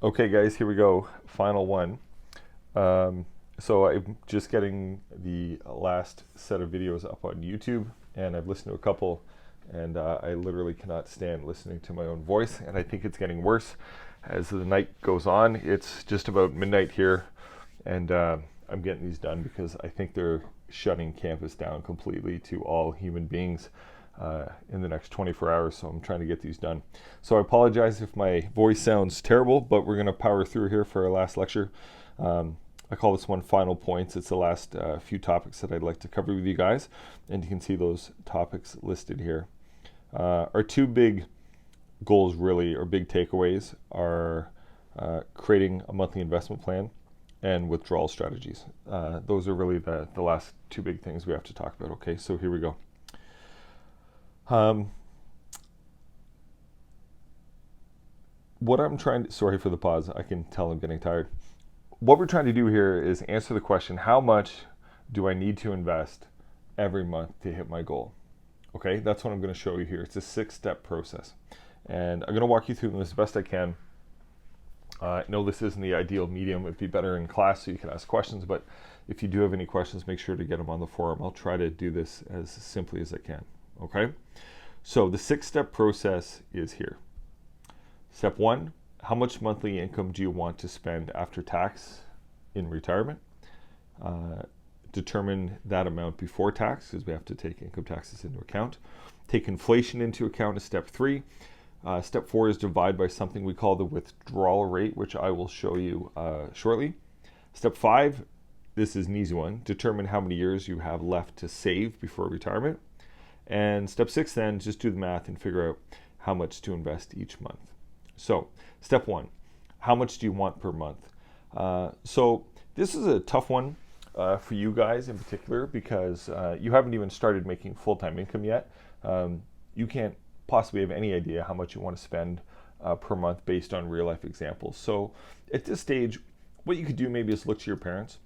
Okay, guys, here we go. Final one. Um, so I'm just getting the last set of videos up on YouTube, and I've listened to a couple, and I literally cannot stand listening to my own voice, and I think it's getting worse as the night goes on. It's just about midnight here, and I'm getting these done because I think they're shutting campus down completely to all human beings in the next 24 hours. So I'm trying to get these done. So I apologize if my voice sounds terrible, but we're going to power through here for our last lecture. I call this one Final Points. It's the last few topics that I'd like to cover with you guys, and you can see those topics listed here. Our two big goals, really, or big takeaways, are creating a monthly investment plan and withdrawal strategies. Those are really the last two big things we have to talk about. Okay, so here we go. What I'm trying to, sorry for the pause, I can tell I'm getting tired. What we're trying to do here is answer the question, how much do I need to invest every month to hit my goal? Okay, that's what I'm going to show you here. It's a 6-step process. And I'm going to walk you through them as best I can. I know this isn't the ideal medium. It'd be better in class so you can ask questions, but if you do have any questions, make sure to get them on the forum. I'll try to do this as simply as I can. Okay? So the 6-step process is here. Step 1, how much monthly income do you want to spend after tax in retirement? Determine that amount before tax, because we have to take income taxes into account. Take inflation into account is step 3. Step 4 is divide by something we call the withdrawal rate, which I will show you shortly. Step 5, this is an easy one. Determine how many years you have left to save before retirement. And step 6 then, just do the math and figure out how much to invest each month. So, step 1, how much do you want per month? So this is a tough one for you guys in particular because you haven't even started making full-time income yet. You can't possibly have any idea how much you want to spend per month based on real-life examples. So at this stage, what you could do maybe is look to your parents.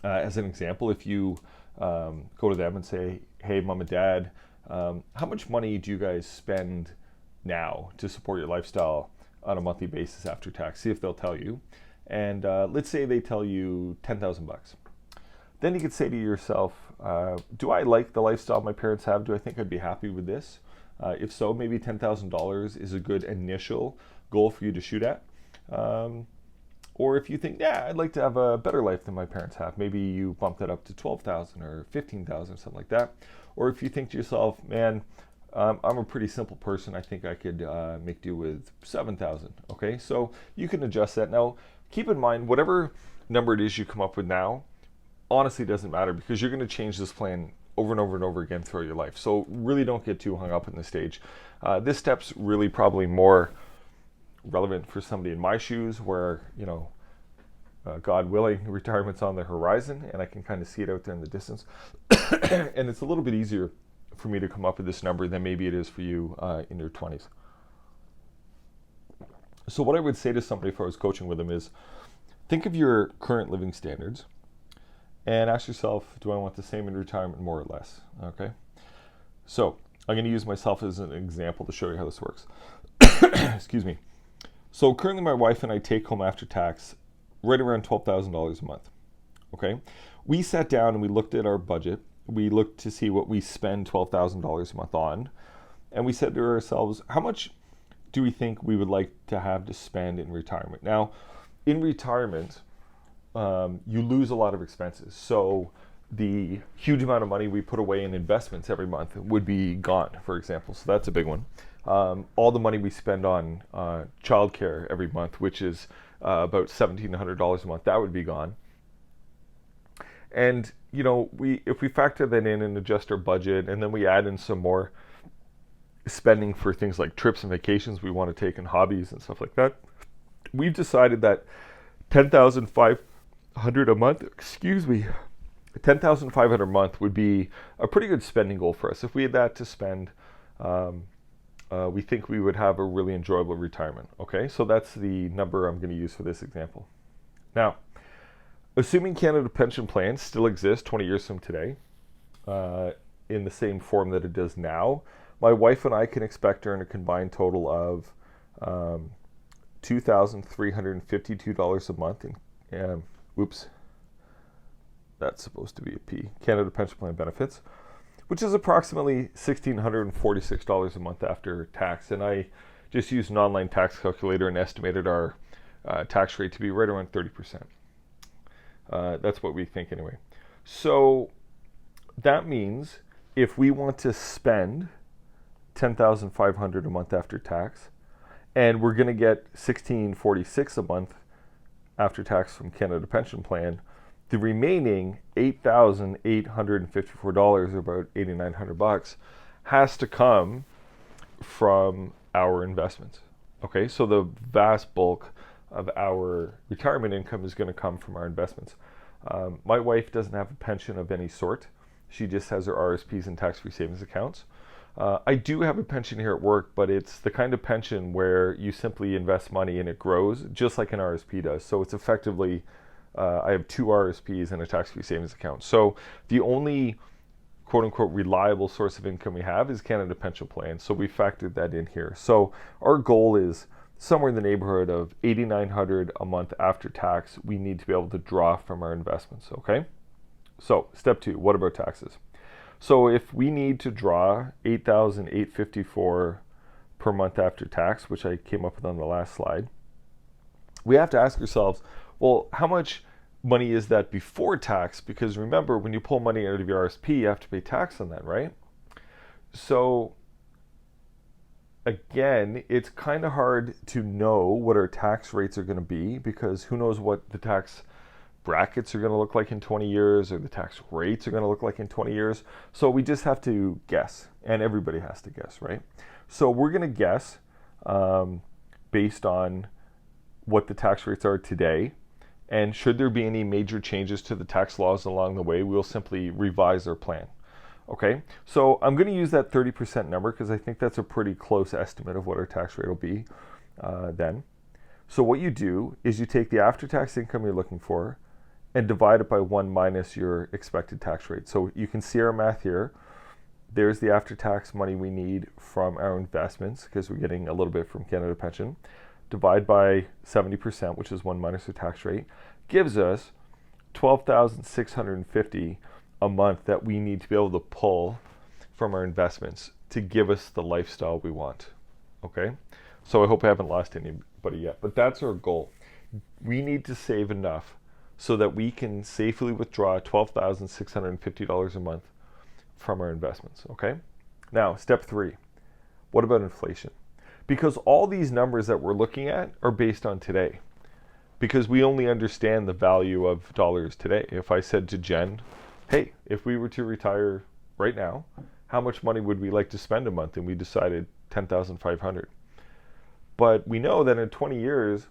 As an example, if you go to them and say, hey, mom and dad, how much money do you guys spend now to support your lifestyle on a monthly basis after tax? See if they'll tell you. And let's say they tell you 10,000 bucks. Then you could say to yourself, do I like the lifestyle my parents have? Do I think I'd be happy with this? If so, maybe $10,000 is a good initial goal for you to shoot at. Or if you think, yeah, I'd like to have a better life than my parents have, maybe you bump that up to 12,000 or 15,000, something like that. Or if you think to yourself, man, I'm a pretty simple person. I think I could make do with 7,000. Okay, so you can adjust that. Now, keep in mind, whatever number it is you come up with now, honestly doesn't matter because you're going to change this plan over and over and over again throughout your life. So really don't get too hung up in this stage. This step's really probably more relevant for somebody in my shoes where, you know, God willing, retirement's on the horizon and I can kind of see it out there in the distance. And it's a little bit easier for me to come up with this number than maybe it is for you in your 20s. So what I would say to somebody if I was coaching with them is think of your current living standards and ask yourself, do I want the same in retirement, more or less? Okay. So I'm going to use myself as an example to show you how this works. Excuse me. So currently my wife and I take home after tax right around $12,000 a month. Okay. We sat down and we looked at our budget. We looked to see what we spend $12,000 a month on. And we said to ourselves, how much do we think we would like to have to spend in retirement? Now, in retirement, you lose a lot of expenses. So the huge amount of money we put away in investments every month would be gone, for example. So that's a big one. All the money we spend on childcare every month, which is about $1,700 a month, that would be gone. And you know, if we factor that in and adjust our budget, and then we add in some more spending for things like trips and vacations we want to take and hobbies and stuff like that, we've decided that $10,500 a month, $10,500 a month would be a pretty good spending goal for us. If we had that to spend, we think we would have a really enjoyable retirement. Okay, so that's the number I'm going to use for this example. Now, assuming Canada Pension Plan still exists 20 years from today, in the same form that it does now, my wife and I can expect to earn a combined total of $2,352 a month in, oops, that's supposed to be a P, Canada Pension Plan benefits, which is approximately $1,646 a month after tax. And I just used an online tax calculator and estimated our tax rate to be right around 30%. That's what we think anyway. So that means if we want to spend $10,500 a month after tax, and we're going to get $1,646 a month after tax from Canada Pension Plan, the remaining $8,854, or about $8,900, has to come from our investments. Okay, so the vast bulk of our retirement income is going to come from our investments. My wife doesn't have a pension of any sort. She just has her RSPs and tax-free savings accounts. I do have a pension here at work, but it's the kind of pension where you simply invest money and it grows, just like an RSP does. So it's effectively, I have 2 RSPs and a tax-free savings account. So the only quote-unquote reliable source of income we have is Canada Pension Plan. So we factored that in here. So our goal is somewhere in the neighborhood of $8,900 a month after tax we need to be able to draw from our investments, okay? So step 2, what about taxes? So if we need to draw $8,854 per month after tax, which I came up with on the last slide, we have to ask ourselves, well, how much money is that before tax? Because remember, when you pull money out of your RSP, you have to pay tax on that, right? So again, it's kind of hard to know what our tax rates are going to be, because who knows what the tax brackets are going to look like in 20 years, or the tax rates are going to look like in 20 years. So we just have to guess, and everybody has to guess, right? So we're going to guess based on what the tax rates are today, and should there be any major changes to the tax laws along the way, we'll simply revise our plan. Okay, so I'm going to use that 30% number because I think that's a pretty close estimate of what our tax rate will be then. So what you do is you take the after-tax income you're looking for and divide it by 1 minus your expected tax rate. So you can see our math here. There's the after-tax money we need from our investments, because we're getting a little bit from Canada Pension. Divide by 70%, which is 1 minus the tax rate, gives us $12,650 a month that we need to be able to pull from our investments to give us the lifestyle we want. Okay, so I hope I haven't lost anybody yet, but that's our goal. We need to save enough so that we can safely withdraw $12,650 a month from our investments. Okay, now step 3, what about inflation? Because all these numbers that we're looking at are based on today, because we only understand the value of dollars today. If I said to Jen, hey, if we were to retire right now, how much money would we like to spend a month? And we decided $10,500. But we know that in 20 years,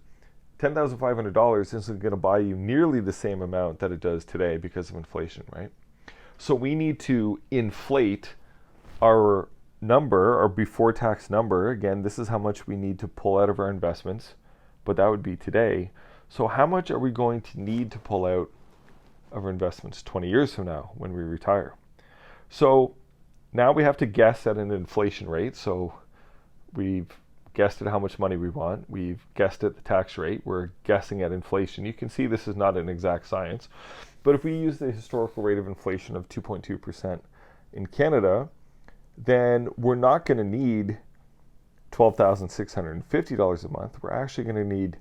$10,500 isn't going to buy you nearly the same amount that it does today because of inflation, right? So we need to inflate our number, our before tax number. Again, this is how much we need to pull out of our investments, but that would be today. So how much are we going to need to pull out of our investments 20 years from now when we retire? So now we have to guess at an inflation rate. So we've guessed at how much money we want. We've guessed at the tax rate. We're guessing at inflation. You can see this is not an exact science, but if we use the historical rate of inflation of 2.2% in Canada, then we're not going to need $12,650 a month. We're actually going to need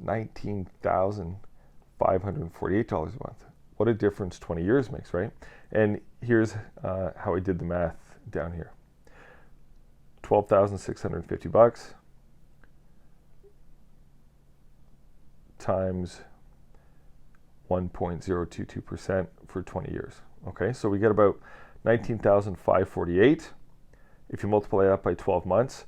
$19,548 a month. What a difference 20 years makes, right? And here's how I did the math down here. $12,650 times 1.022% for 20 years. Okay, so we get about 19,548. If you multiply that by 12 months,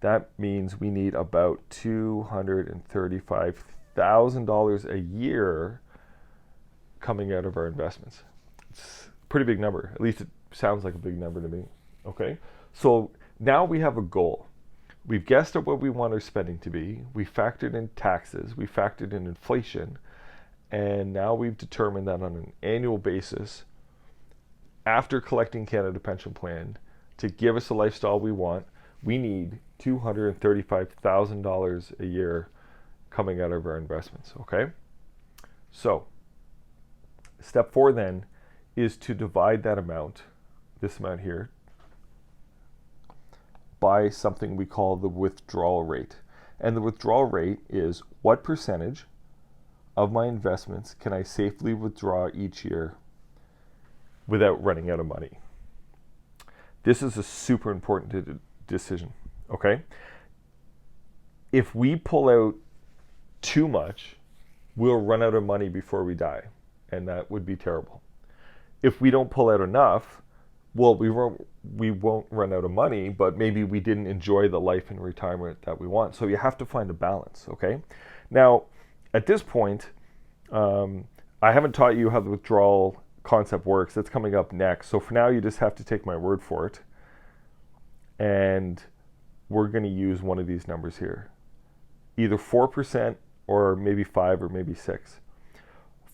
that means we need about $235,000 a year coming out of our investments. It's a pretty big number. At least it sounds like a big number to me. Okay, so now we have a goal. We've guessed at what we want our spending to be. We factored in taxes. We factored in inflation. And now we've determined that on an annual basis, after collecting Canada Pension Plan, to give us the lifestyle we want, we need $235,000 a year coming out of our investments, okay? So step 4 then is to divide that amount, this amount here, by something we call the withdrawal rate. And the withdrawal rate is what percentage of my investments can I safely withdraw each year without running out of money. This is a super important decision, okay? If we pull out too much, we'll run out of money before we die, and that would be terrible. If we don't pull out enough, well, we won't run out of money, but maybe we didn't enjoy the life in retirement that we want. So you have to find a balance, okay? Now, at this point, I haven't taught you how the withdrawal concept works. That's coming up next. So for now, you just have to take my word for it. And we're going to use one of these numbers here. Either 4% or maybe 5 or maybe 6.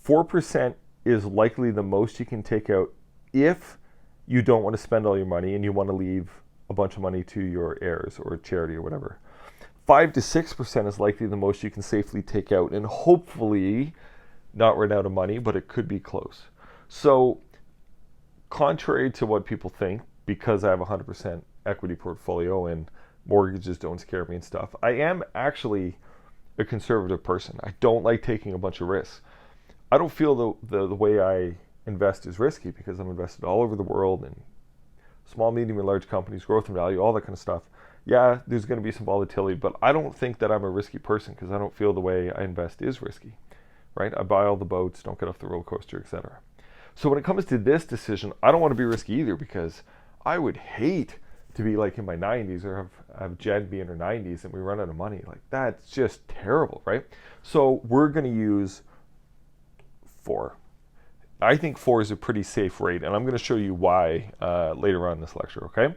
4% is likely the most you can take out if you don't want to spend all your money and you want to leave a bunch of money to your heirs or charity or whatever. 5 to 6% is likely the most you can safely take out and hopefully not run out of money, but it could be close. So contrary to what people think, because I have a 100% equity portfolio and mortgages don't scare me and stuff, I am actually a conservative person. I don't like taking a bunch of risks. I don't feel the way I invest is risky because I'm invested all over the world in small, medium, and large companies, growth and value, all that kind of stuff. Yeah, there's going to be some volatility, but I don't think that I'm a risky person because I don't feel the way I invest is risky, right? I buy all the boats, don't get off the roller coaster, etc. So when it comes to this decision, I don't want to be risky either because I would hate to be like in my 90s or have Jen be in her 90s and we run out of money. Like that's just terrible, right? So we're going to use 4. I think 4 is a pretty safe rate, and I'm going to show you why later on in this lecture, okay?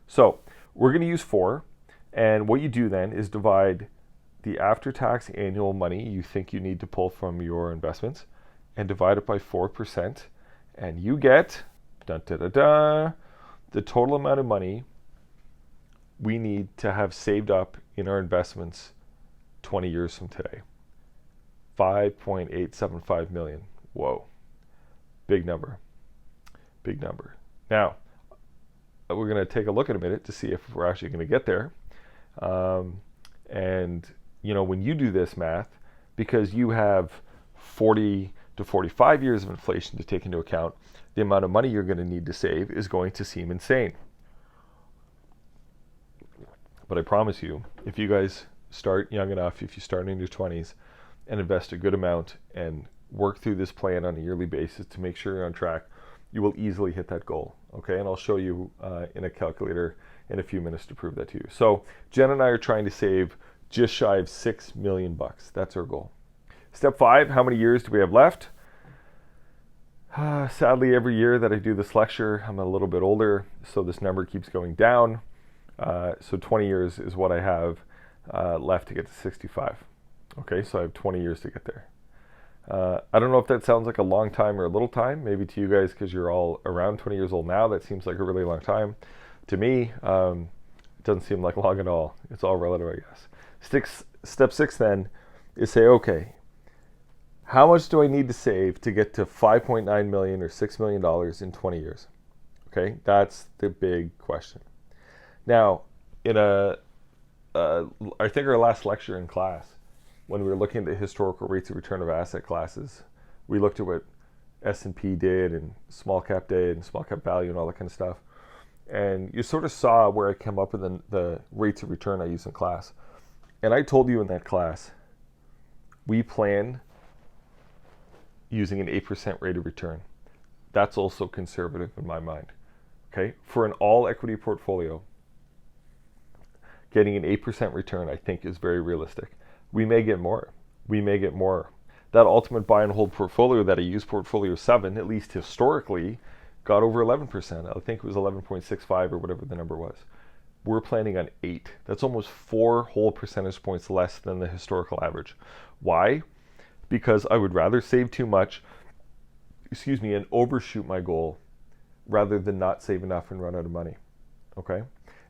So we're going to use 4, and what you do then is divide the after-tax annual money you think you need to pull from your investments and divide it by 4%, and you get the total amount of money we need to have saved up in our investments 20 years from today. 5.875 million. Whoa. Big number. Big number. Now, we're going to take a look in a minute to see if we're actually going to get there. And, you know, when you do this math, because you have 40 to 45 years of inflation to take into account, the amount of money you're going to need to save is going to seem insane. But I promise you, if you guys start young enough, if you start in your 20s and invest a good amount and work through this plan on a yearly basis to make sure you're on track, you will easily hit that goal, okay? And I'll show you in a calculator in a few minutes to prove that to you. So Jen and I are trying to save just shy of $6 million. That's our goal. Step 5, how many years do we have left? Sadly, every year that I do this lecture, I'm a little bit older, so this number keeps going down. So 20 years is what I have left to get to 65. Okay, so I have 20 years to get there. I don't know if that sounds like a long time or a little time. Maybe to you guys, because you're all around 20 years old now, that seems like a really long time. To me, it doesn't seem like long at all. It's all relative, I guess. Step 6 then is say, okay, how much do I need to save to get to 5.9 million or $6 million in 20 years? Okay, that's the big question. Now, in I think our last lecture in class, when we were looking at the historical rates of return of asset classes, we looked at what S&P did and small cap did and small cap value and all that kind of stuff. And you sort of saw where I came up with the rates of return I use in class. And I told you in that class, we plan using an 8% rate of return. That's also conservative in my mind. Okay, for an all equity portfolio, getting an 8% return I think is very realistic. We may get more. We may get more. That ultimate buy and hold portfolio that I use, portfolio 7, at least historically, got over 11%. I think it was 11.65 or whatever the number was. We're planning on 8. That's almost 4 whole percentage points less than the historical average. Why? Because I would rather save too much, and overshoot my goal rather than not save enough and run out of money. Okay?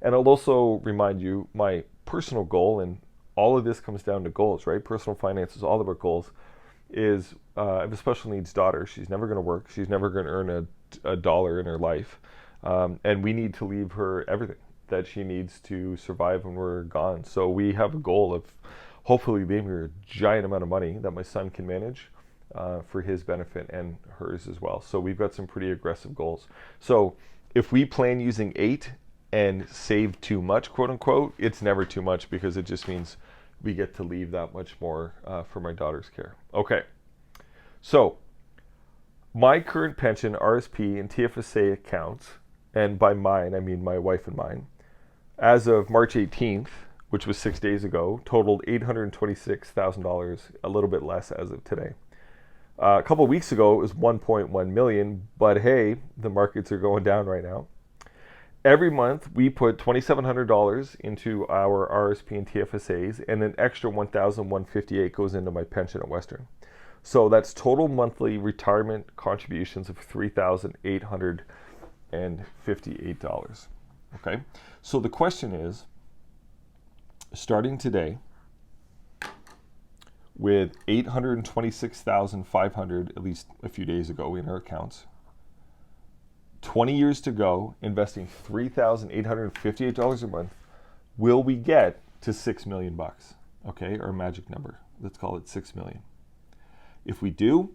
And I'll also remind you, my personal goal, and all of this comes down to goals, right? Personal finance is all about goals. I have a special needs daughter. She's never going to work. She's never going to earn a dollar in her life. And we need to leave her everything that she needs to survive when we're gone. So we have a goal of hopefully leaving her a giant amount of money that my son can manage for his benefit and hers as well. So we've got some pretty aggressive goals. So if we plan using 8 and save too much, quote unquote, it's never too much, because it just means we get to leave that much more for my daughter's care. Okay, so my current pension, RSP, and TFSA accounts, and by mine, I mean my wife and mine, as of March 18th, which was 6 days ago, totaled $826,000, a little bit less as of today. A couple of weeks ago, it was 1.1 million, but hey, the markets are going down right now. Every month, we put $2,700 into our RSP and TFSAs, and an extra $1,158 goes into my pension at Western. So that's total monthly retirement contributions of $3,858. Okay, so the question is, starting today, with $826,500, at least a few days ago, in our accounts, 20 years to go, investing $3,858 a month, will we get to $6 million bucks? Okay, our magic number. Let's call it 6 million. If we do,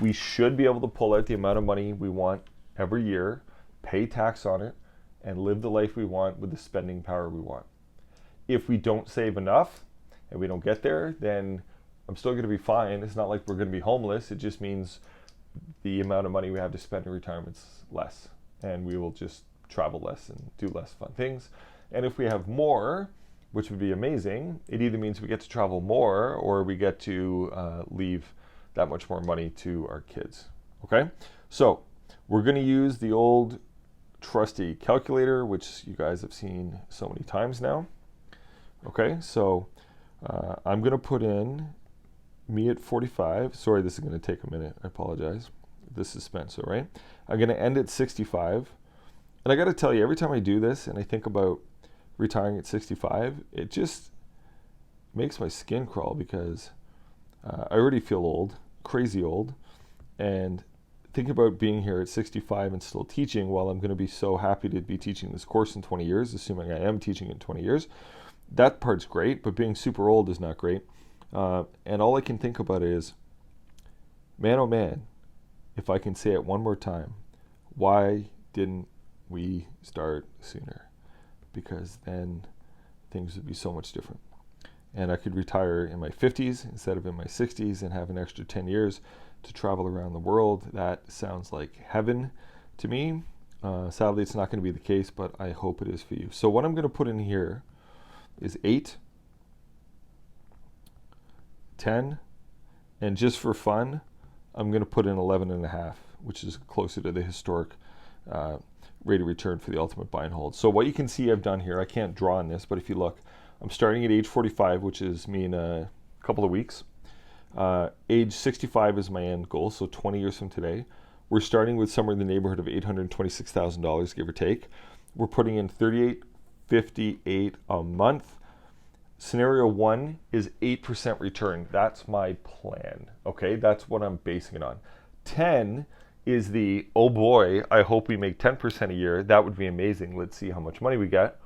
we should be able to pull out the amount of money we want every year, pay tax on it, and live the life we want with the spending power we want. If we don't save enough and we don't get there, then I'm still going to be fine. It's not like we're going to be homeless. It just means the amount of money we have to spend in retirement's less, and we will just travel less and do less fun things. And if we have more, which would be amazing, it either means we get to travel more or we get to leave that much more money to our kids. Okay, so we're going to use the old trusty calculator, which you guys have seen so many times now. Okay, so I'm going to put in me at 45. Sorry, this is going to take a minute. I apologize. The suspense, all right? I'm going to end at 65. And I got to tell you, every time I do this and I think about retiring at 65, it just makes my skin crawl, because I already feel old, crazy old. And thinking about being here at 65 and still teaching, while I'm going to be so happy to be teaching this course in 20 years, assuming I am teaching in 20 years, that part's great, but being super old is not great. And all I can think about is, man, oh man, if I can say it one more time, why didn't we start sooner? Because then things would be so much different. And I could retire in my 50s instead of in my 60s and have an extra 10 years to travel around the world. That sounds like heaven to me. Sadly, it's not going to be the case, but I hope it is for you. So what I'm going to put in here is 8, 10, and just for fun, I'm going to put in 11.5, which is closer to the historic rate of return for the ultimate buy and hold. So what you can see I've done here, I can't draw on this, but if you look, I'm starting at age 45, which is me in a couple of weeks. Age 65 is my end goal, so 20 years from today. We're starting with somewhere in the neighborhood of $826,000, give or take. We're putting in $38.58 a month. Scenario 1 is 8% return. That's my plan. Okay, that's what I'm basing it on. 10 is the, oh boy, I hope we make 10% a year. That would be amazing. Let's see how much money we get.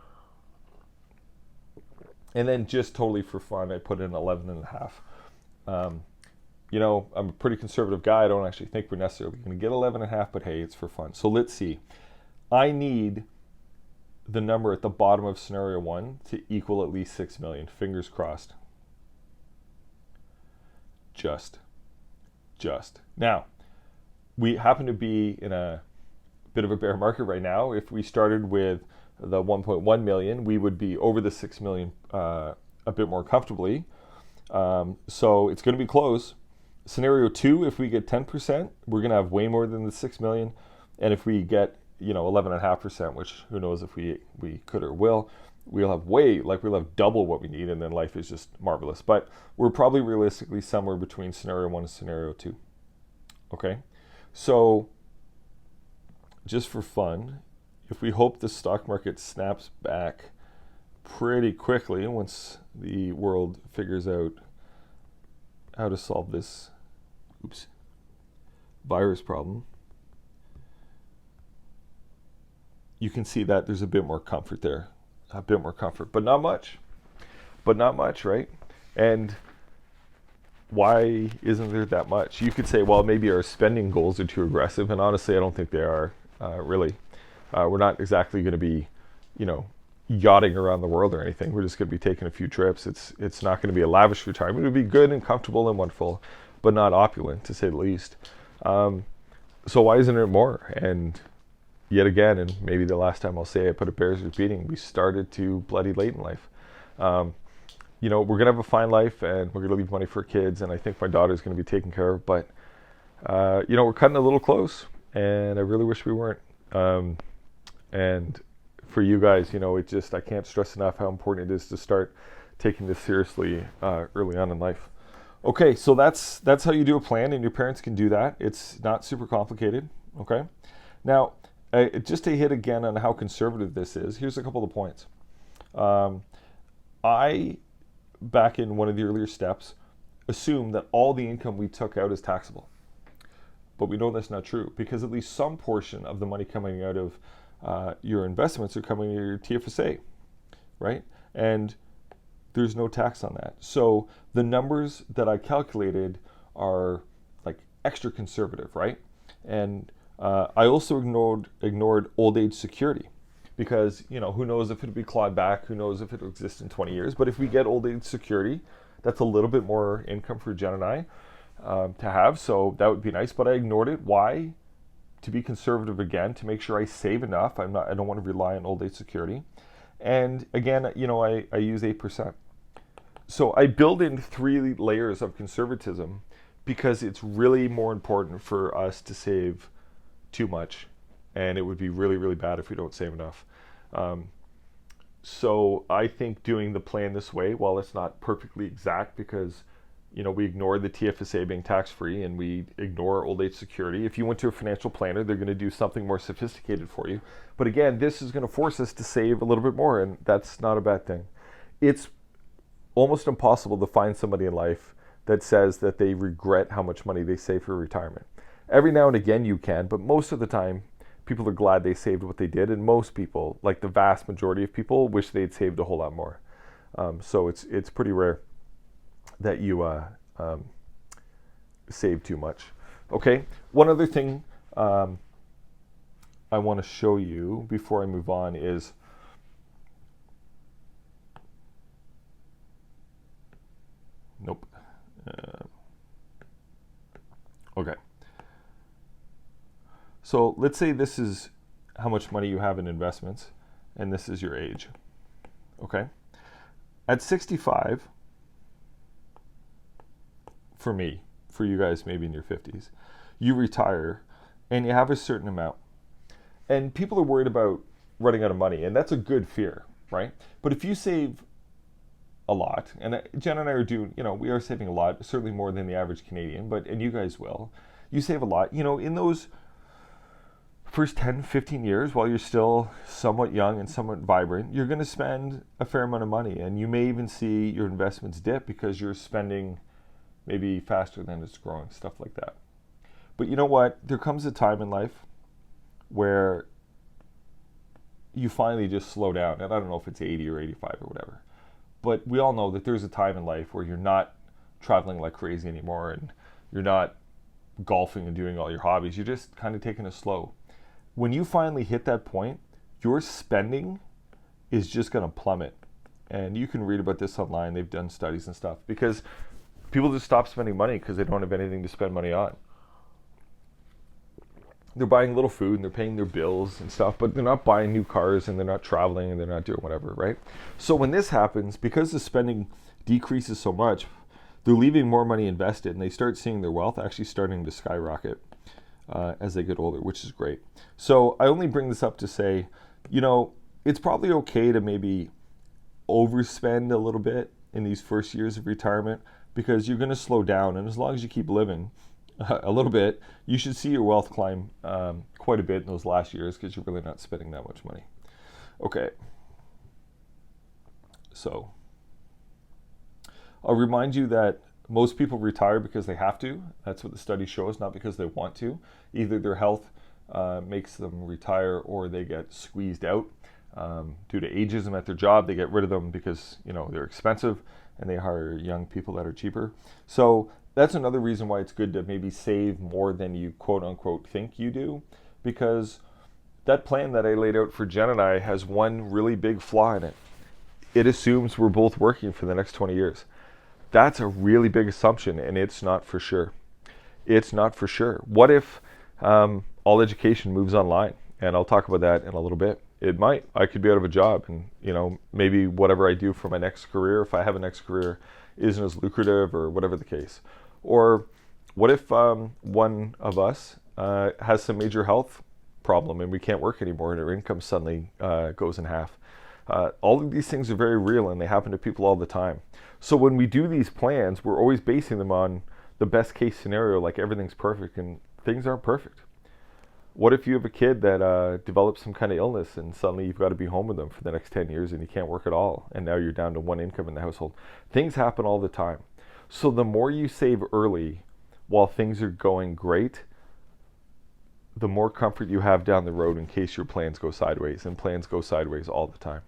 And then just totally for fun, I put in 11.5. You know, I'm a pretty conservative guy. I don't actually think we're necessarily going to get 11.5, but hey, it's for fun. So let's see. I need the number at the bottom of scenario 1 to equal at least 6 million. Fingers crossed. Just. Now, we happen to be in a bit of a bear market right now. If we started with the 1.1 million, we would be over the 6 million a bit more comfortably. So it's going to be close. Scenario 2, if we get 10%, we're going to have way more than the 6 million. And if we get 11.5%, which who knows if we could or will, we'll have double what we need, and then life is just marvelous. But we're probably realistically somewhere between scenario 1 and scenario 2. Okay, so just for fun, if we hope the stock market snaps back pretty quickly once the world figures out how to solve this virus problem. You can see that there's a bit more comfort there, but not much, right? And why isn't there that much? You could say, well, maybe our spending goals are too aggressive, and honestly, I don't think they are. Really, we're not exactly going to be, yachting around the world or anything. We're just going to be taking a few trips. It's not going to be a lavish retirement. It'll be good and comfortable and wonderful, but not opulent, to say the least. So why isn't it more? And yet again, and maybe the last time I'll say it, but it bears repeating, we started too bloody late in life. We're going to have a fine life, and we're going to leave money for kids, and I think my daughter's going to be taken care of, but, we're cutting a little close, and I really wish we weren't. And for you guys, I can't stress enough how important it is to start taking this seriously early on in life. Okay, so that's how you do a plan, and your parents can do that. It's not super complicated, okay? Now, just to hit again on how conservative this is, here's a couple of points. I, back in one of the earlier steps, assumed that all the income we took out is taxable. But we know that's not true, because at least some portion of the money coming out of your investments are coming to your TFSA, right? And there's no tax on that. So the numbers that I calculated are like extra conservative, right? And I also ignored old age security, because who knows if it'll be clawed back, who knows if it'll exist in 20 years. But if we get old age security, that's a little bit more income for Jen and I to have, so that would be nice. But I ignored it. Why? To be conservative again, to make sure I save enough. I don't want to rely on old age security. And again, I use 8%. So I build in 3 layers of conservatism, because it's really more important for us to save too much, and it would be really, really bad if we don't save enough. So I think doing the plan this way, while it's not perfectly exact, because we ignore the TFSA being tax-free and we ignore old age security. If you went to a financial planner, they're going to do something more sophisticated for you. But again, this is going to force us to save a little bit more, and that's not a bad thing. It's almost impossible to find somebody in life that says that they regret how much money they save for retirement. Every now and again you can, but most of the time people are glad they saved what they did, and most people, like the vast majority of people, wish they'd saved a whole lot more. So it's pretty rare that you save too much. Okay, one other thing I want to show you before I move on is nope. Okay. So let's say this is how much money you have in investments, and this is your age. Okay. At 65, for me, for you guys maybe in your 50s, you retire and you have a certain amount. And people are worried about running out of money, and that's a good fear, right? But if you save a lot, and Jen and I are doing, we are saving a lot, certainly more than the average Canadian, and you guys will. You save a lot, in those first 10, 15 years, while you're still somewhat young and somewhat vibrant, you're going to spend a fair amount of money, and you may even see your investments dip because you're spending maybe faster than it's growing, stuff like that. But you know what? There comes a time in life where you finally just slow down, and I don't know if it's 80 or 85 or whatever. But we all know that there's a time in life where you're not traveling like crazy anymore, and you're not golfing and doing all your hobbies. You're just kind of taking it slow. When you finally hit that point, your spending is just going to plummet. And you can read about this online. They've done studies and stuff, because people just stop spending money because they don't have anything to spend money on. They're buying little food and they're paying their bills and stuff, but they're not buying new cars, and they're not traveling, and they're not doing whatever, right? So when this happens, because the spending decreases so much, they're leaving more money invested, and they start seeing their wealth actually starting to skyrocket as they get older, which is great. So I only bring this up to say, it's probably okay to maybe overspend a little bit in these first years of retirement, because you're going to slow down, and as long as you keep living a little bit, you should see your wealth climb quite a bit in those last years, because you're really not spending that much money. Okay. So I'll remind you that most people retire because they have to. That's what the study shows, not because they want to. Either their health makes them retire, or they get squeezed out due to ageism at their job. They get rid of them because they're expensive, and they hire young people that are cheaper. So that's another reason why it's good to maybe save more than you quote unquote think you do, because that plan that I laid out for Jen and I has one really big flaw in it. It assumes we're both working for the next 20 years. That's a really big assumption, and it's not for sure. It's not for sure. What if all education moves online? And I'll talk about that in a little bit. It might. I could be out of a job, and maybe whatever I do for my next career, if I have a next career, isn't as lucrative, or whatever the case. Or what if one of us has some major health problem and we can't work anymore, and our income suddenly goes in half? All of these things are very real, and they happen to people all the time. So when we do these plans, we're always basing them on the best case scenario, like everything's perfect, and things aren't perfect. What if you have a kid that develops some kind of illness, and suddenly you've got to be home with them for the next 10 years and you can't work at all, and now you're down to one income in the household? Things happen all the time. So the more you save early while things are going great, the more comfort you have down the road in case your plans go sideways, and plans go sideways all the time.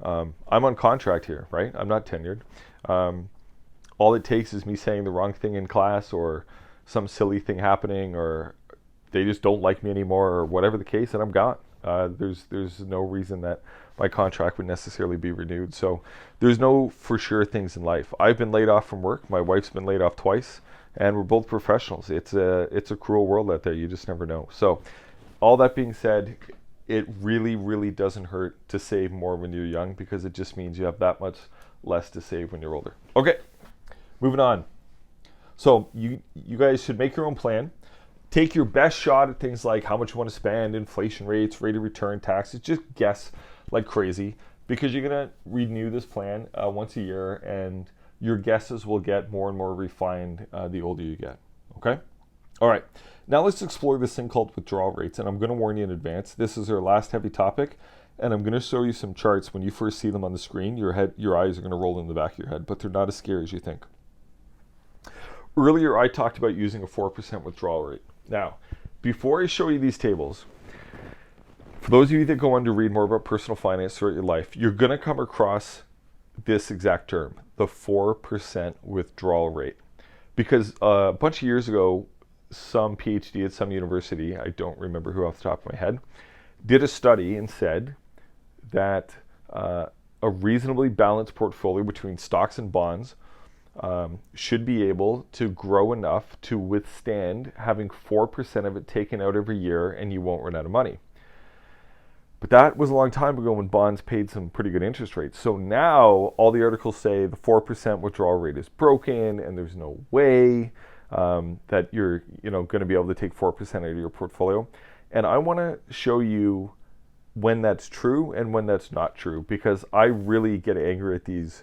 I'm on contract here, right? I'm not tenured. All it takes is me saying the wrong thing in class, or some silly thing happening, or they just don't like me anymore, or whatever the case, and I'm gone. There's no reason that my contract would necessarily be renewed. So there's no for sure things in life. I've been laid off from work. My wife's been laid off twice, and we're both professionals. It's a cruel world out there. You just never know. So all that being said, it really, really doesn't hurt to save more when you're young, because it just means you have that much less to save when you're older. Okay, moving on. So you guys should make your own plan. Take your best shot at things like how much you want to spend, inflation rates, rate of return, taxes. Just guess like crazy, because you're going to renew this plan once a year, and your guesses will get more and more refined the older you get. Okay? All right. Now let's explore this thing called withdrawal rates, and I'm going to warn you in advance. This is our last heavy topic, and I'm going to show you some charts. When you first see them on the screen, your eyes are going to roll in the back of your head, but they're not as scary as you think. Earlier, I talked about using a 4% withdrawal rate. Now, before I show you these tables, for those of you that go on to read more about personal finance throughout your life, you're going to come across this exact term, the 4% withdrawal rate. Because a bunch of years ago, some PhD at some university, I don't remember who off the top of my head, did a study and said that a reasonably balanced portfolio between stocks and bonds should be able to grow enough to withstand having 4% of it taken out every year, and you won't run out of money. But that was a long time ago, when bonds paid some pretty good interest rates. So now all the articles say the 4% withdrawal rate is broken, and there's no way that you're going to be able to take 4% out of your portfolio. And I want to show you when that's true and when that's not true, because I really get angry at these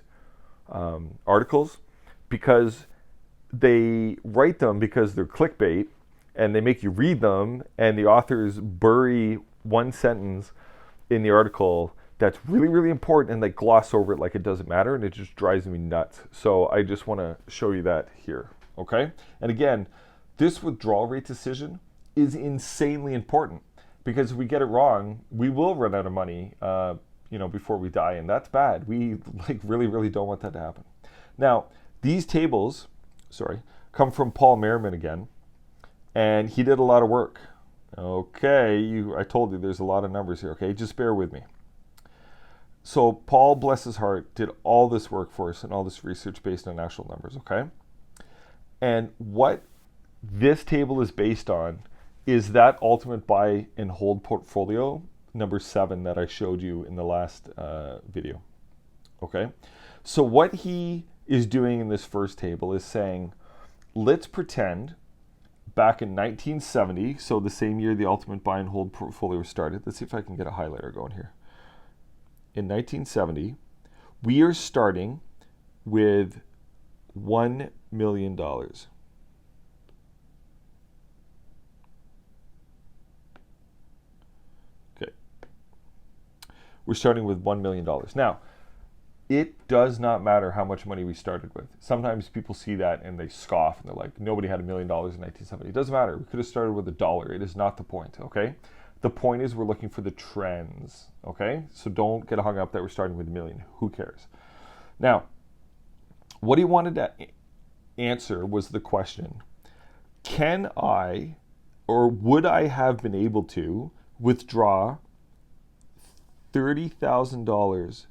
articles, because they write them because they're clickbait, and they make you read them, and the authors bury one sentence in the article that's really, really important, and they gloss over it like it doesn't matter, and it just drives me nuts. So I just want to show you that here, okay? And again, this withdrawal rate decision is insanely important, because if we get it wrong, we will run out of money before we die, and that's bad. We really, really don't want that to happen. Now, these tables, come from Paul Merriman again, and he did a lot of work. Okay, I told you there's a lot of numbers here, okay? Just bear with me. So Paul, bless his heart, did all this work for us and all this research based on actual numbers, okay? And what this table is based on is that ultimate buy and hold portfolio, number 7, that I showed you in the last video, okay? So what he is doing in this first table is saying, let's pretend back in 1970, so the same year the ultimate buy and hold portfolio started. Let's see if I can get a highlighter going here. In 1970, we are starting with $1 million. Okay. We're starting with $1 million. Now, It does not matter how much money we started with. Sometimes people see that and they scoff and they're like, nobody had $1 million in 1970. It doesn't matter. We could have started with $1. It is not the point, okay? The point is we're looking for the trends, okay? So don't get hung up that we're starting with $1 million. Who cares? Now, what he wanted to answer was the question, can I, or would I have been able to withdraw $30,000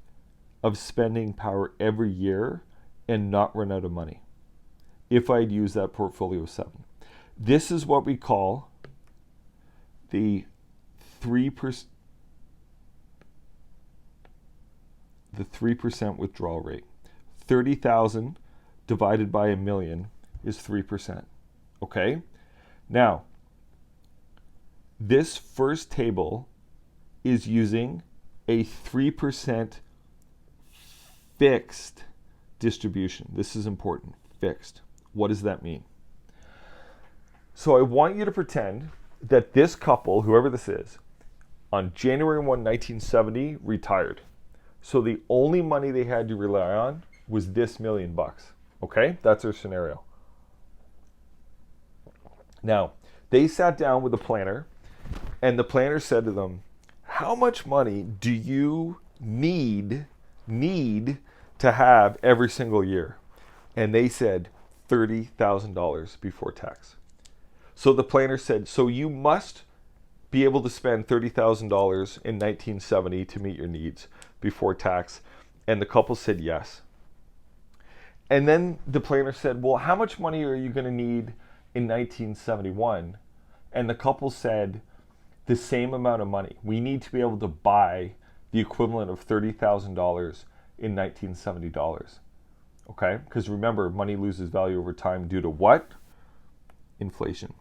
of spending power every year and not run out of money if I'd used that portfolio 7? This is what we call the 3% withdrawal rate. 30,000 divided by $1 million is 3%. Okay? Now, this first table is using a 3% fixed distribution. This is important. Fixed. What does that mean? So I want you to pretend that this couple, whoever this is, on January 1, 1970, retired. So the only money they had to rely on was this $1 million. Okay? That's their scenario. Now, they sat down with a planner, and the planner said to them, how much money do you need to have every single year? And they said $30,000 before tax. So the planner said, so you must be able to spend $30,000 in 1970 to meet your needs before tax. And the couple said yes. And then the planner said, well, how much money are you going to need in 1971? And the couple said, the same amount of money. We need to be able to buy the equivalent of $30,000 in 1970 dollars. Okay? Because remember, money loses value over time due to what? Inflation.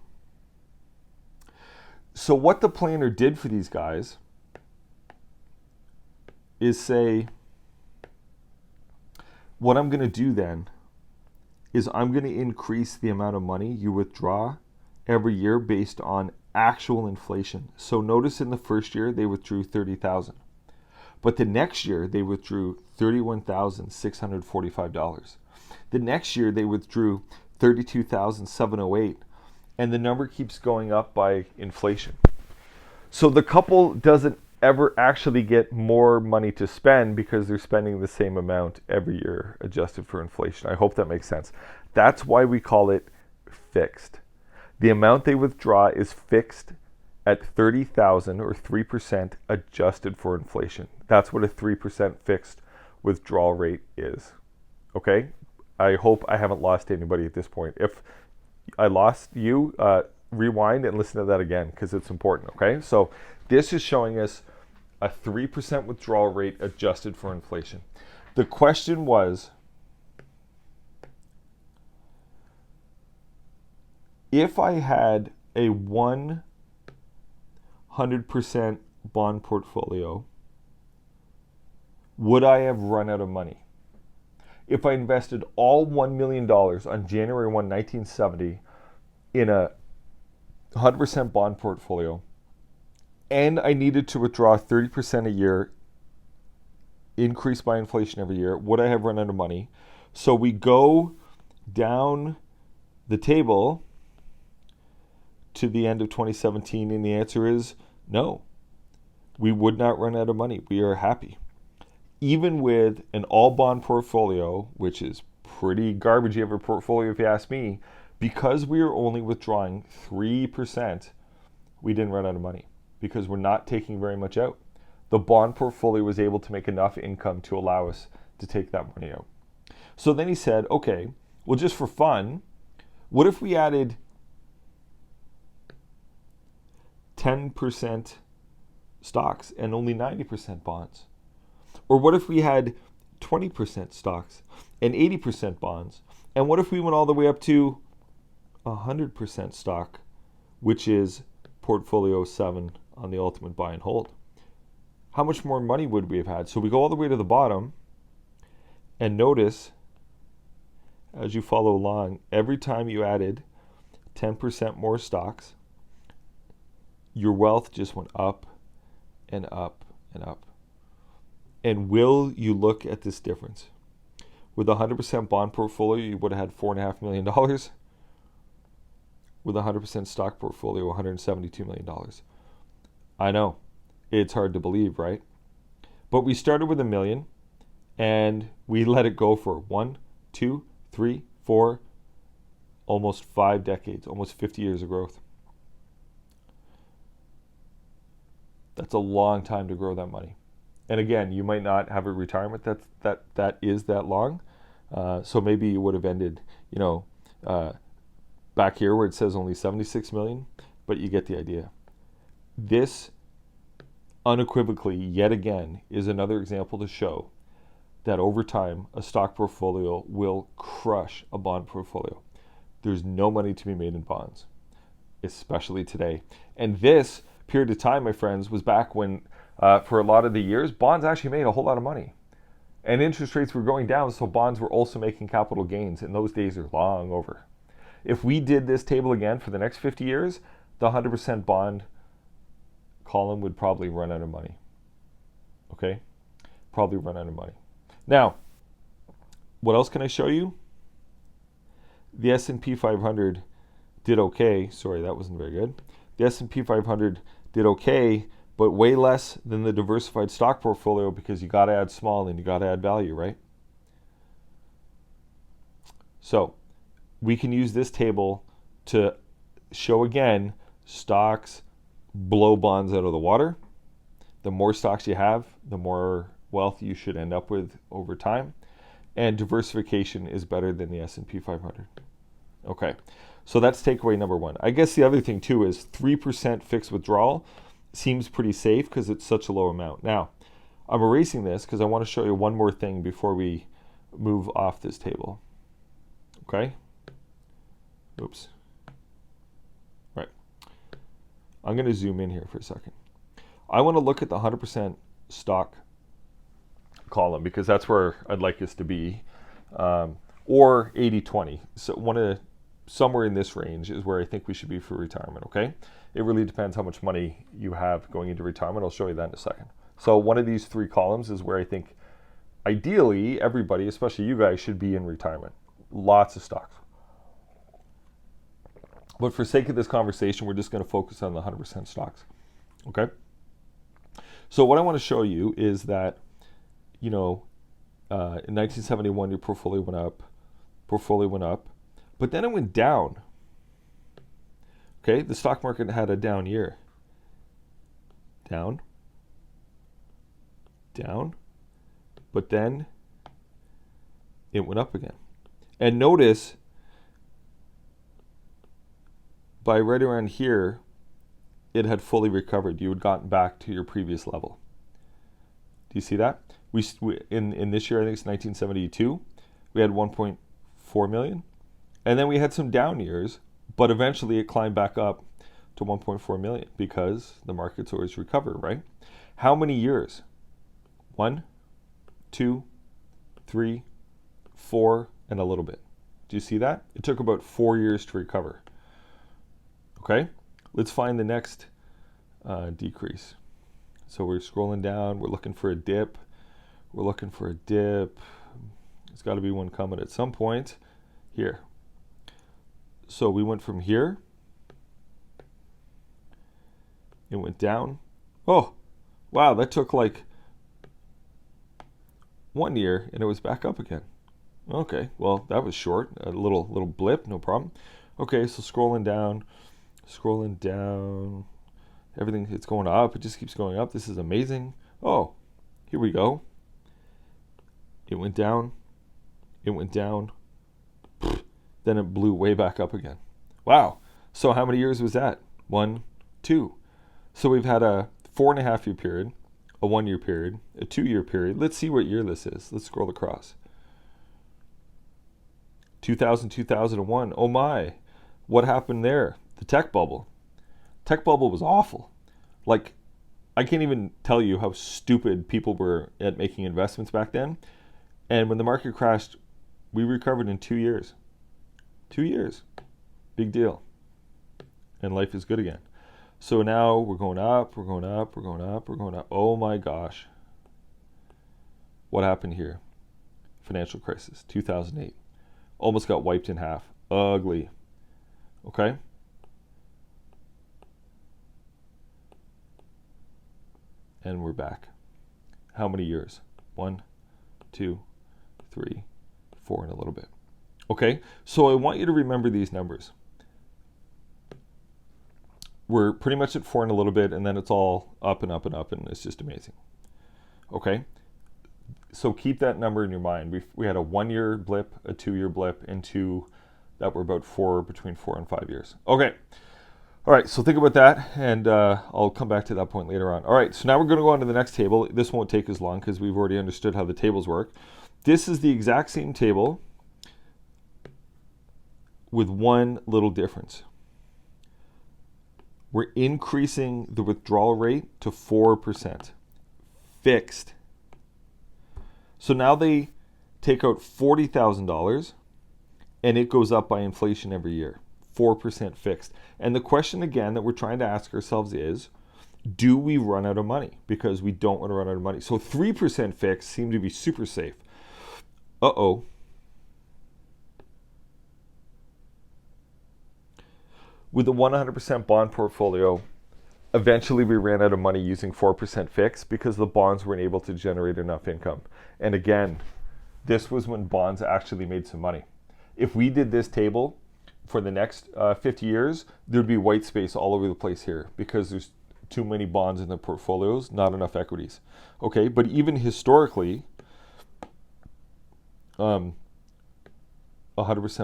So what the planner did for these guys is say, what I'm going to do then is I'm going to increase the amount of money you withdraw every year based on actual inflation. So notice in the first year they withdrew $30,000. But the next year they withdrew $31,645. The next year they withdrew $32,708, and the number keeps going up by inflation. So the couple doesn't ever actually get more money to spend because they're spending the same amount every year adjusted for inflation. I hope that makes sense. That's why we call it fixed. The amount they withdraw is fixed at $30,000 or 3% adjusted for inflation. That's what a 3% fixed withdrawal rate is. Okay? I hope I haven't lost anybody at this point. If I lost you, rewind and listen to that again because it's important. Okay? So this is showing us a 3% withdrawal rate adjusted for inflation. The question was, if I had a 100% bond portfolio, would I have run out of money? If I invested all $1 million on January 1, 1970 in a 100% bond portfolio, and I needed to withdraw 30% a year, increased by inflation every year, would I have run out of money? So we go down the table to the end of 2017, and the answer is no. We would not run out of money. We are happy. Even with an all bond portfolio, which is pretty garbagey of a portfolio if you ask me, because we are only withdrawing 3%, we didn't run out of money because we're not taking very much out. The bond portfolio was able to make enough income to allow us to take that money out. So then he said, okay, well, just for fun, what if we added 10% stocks and only 90% bonds? Or what if we had 20% stocks and 80% bonds? And what if we went all the way up to 100% stock, which is portfolio 7 on the ultimate buy and hold? How much more money would we have had? So we go all the way to the bottom and notice as you follow along, every time you added 10% more stocks, your wealth just went up and up and up. And will you look at this difference? With a 100% bond portfolio, you would have had $4.5 million. With a 100% stock portfolio, $172 million. I know, it's hard to believe, right? But we started with $1 million, and we let it go for 1, 2, 3, 4, almost 5 decades, almost 50 years of growth. That's a long time to grow that money. And again, you might not have a retirement that is that long. So maybe you would have ended, back here where it says only 76 million, but you get the idea. This unequivocally, yet again, is another example to show that over time, a stock portfolio will crush a bond portfolio. There's no money to be made in bonds, especially today. And this period of time, my friends, was back when, for a lot of the years, bonds actually made a whole lot of money. And interest rates were going down, so bonds were also making capital gains, and those days are long over. If we did this table again for the next 50 years, the 100% bond column would probably run out of money. Okay? Probably run out of money. Now, what else can I show you? The S&P 500 did okay. Sorry, that wasn't very good. The S&P 500 did okay, but way less than the diversified stock portfolio because you got to add small and you got to add value, right? So we can use this table to show again stocks blow bonds out of the water. The more stocks you have, the more wealth you should end up with over time. And diversification is better than the S&P 500. Okay, so that's takeaway number one. I guess the other thing too is 3% fixed withdrawal seems pretty safe because it's such a low amount. Now, I'm erasing this because I want to show you one more thing before we move off this table. Okay? Oops. Right. I'm going to zoom in here for a second. I want to look at the 100% stock column because that's where I'd like us to be, or 80-20. So somewhere in this range is where I think we should be for retirement, okay? It really depends how much money you have going into retirement. I'll show you that in a second. So one of these 3 columns is where I think ideally everybody, especially you guys, should be in retirement. Lots of stocks. But for sake of this conversation, we're just going to focus on the 100% stocks, okay? So what I want to show you is that, in 1971, your portfolio went up, but then it went down. Okay, the stock market had a down year. Down, but then it went up again. And notice, by right around here, it had fully recovered. You had gotten back to your previous level. Do you see that? We in this year, I think it's 1972, we had 1.4 million. And then we had some down years, but eventually it climbed back up to 1.4 million because the markets always recover, right? How many years? 1, 2, 3, 4, and a little bit. Do you see that? It took about 4 years to recover. Okay, let's find the next decrease. So we're scrolling down, we're looking for a dip. There's got to be one coming at some point here. So we went from here, it went down. Oh, wow, that took like 1 year and it was back up again. Okay, well, that was short, a little blip, no problem. Okay, so scrolling down, everything, it's going up, it just keeps going up. This is amazing. Oh, here we go. It went down, then it blew way back up again. Wow. So how many years was that? 1, 2. So we've had a 4.5 year period, a 1 year period, a 2 year period. Let's see what year this is. Let's scroll across. 2000, 2001. Oh my. What happened there? The tech bubble. Tech bubble was awful. Like, I can't even tell you how stupid people were at making investments back then. And when the market crashed, we recovered in 2 years. 2 years. Big deal. And life is good again. So now we're going up. Oh my gosh. What happened here? Financial crisis, 2008. Almost got wiped in half. Ugly. Okay? And we're back. How many years? 1, 2, 3, 4, and a little bit. Okay? So I want you to remember these numbers. We're pretty much at 4 and a little bit, and then it's all up and up and up, and it's just amazing. Okay? So keep that number in your mind. We had a 1-year blip, a 2-year blip, and two that were about between 4 and 5 years. Okay. All right, so think about that, and I'll come back to that point later on. All right, so now we're going to go on to the next table. This won't take as long because we've already understood how the tables work. This is the exact same table with one little difference. We're increasing the withdrawal rate to 4%, fixed. So now they take out $40,000, and it goes up by inflation every year. 4% fixed. And the question again that we're trying to ask ourselves is, do we run out of money? Because we don't want to run out of money. So 3% fixed seem to be super safe. Uh-oh. With the 100% bond portfolio, eventually we ran out of money using 4% fixed because the bonds weren't able to generate enough income. And again, this was when bonds actually made some money. If we did this table for the next 50 years, there'd be white space all over the place here because there's too many bonds in the portfolios, not enough equities. Okay, but even historically, 100%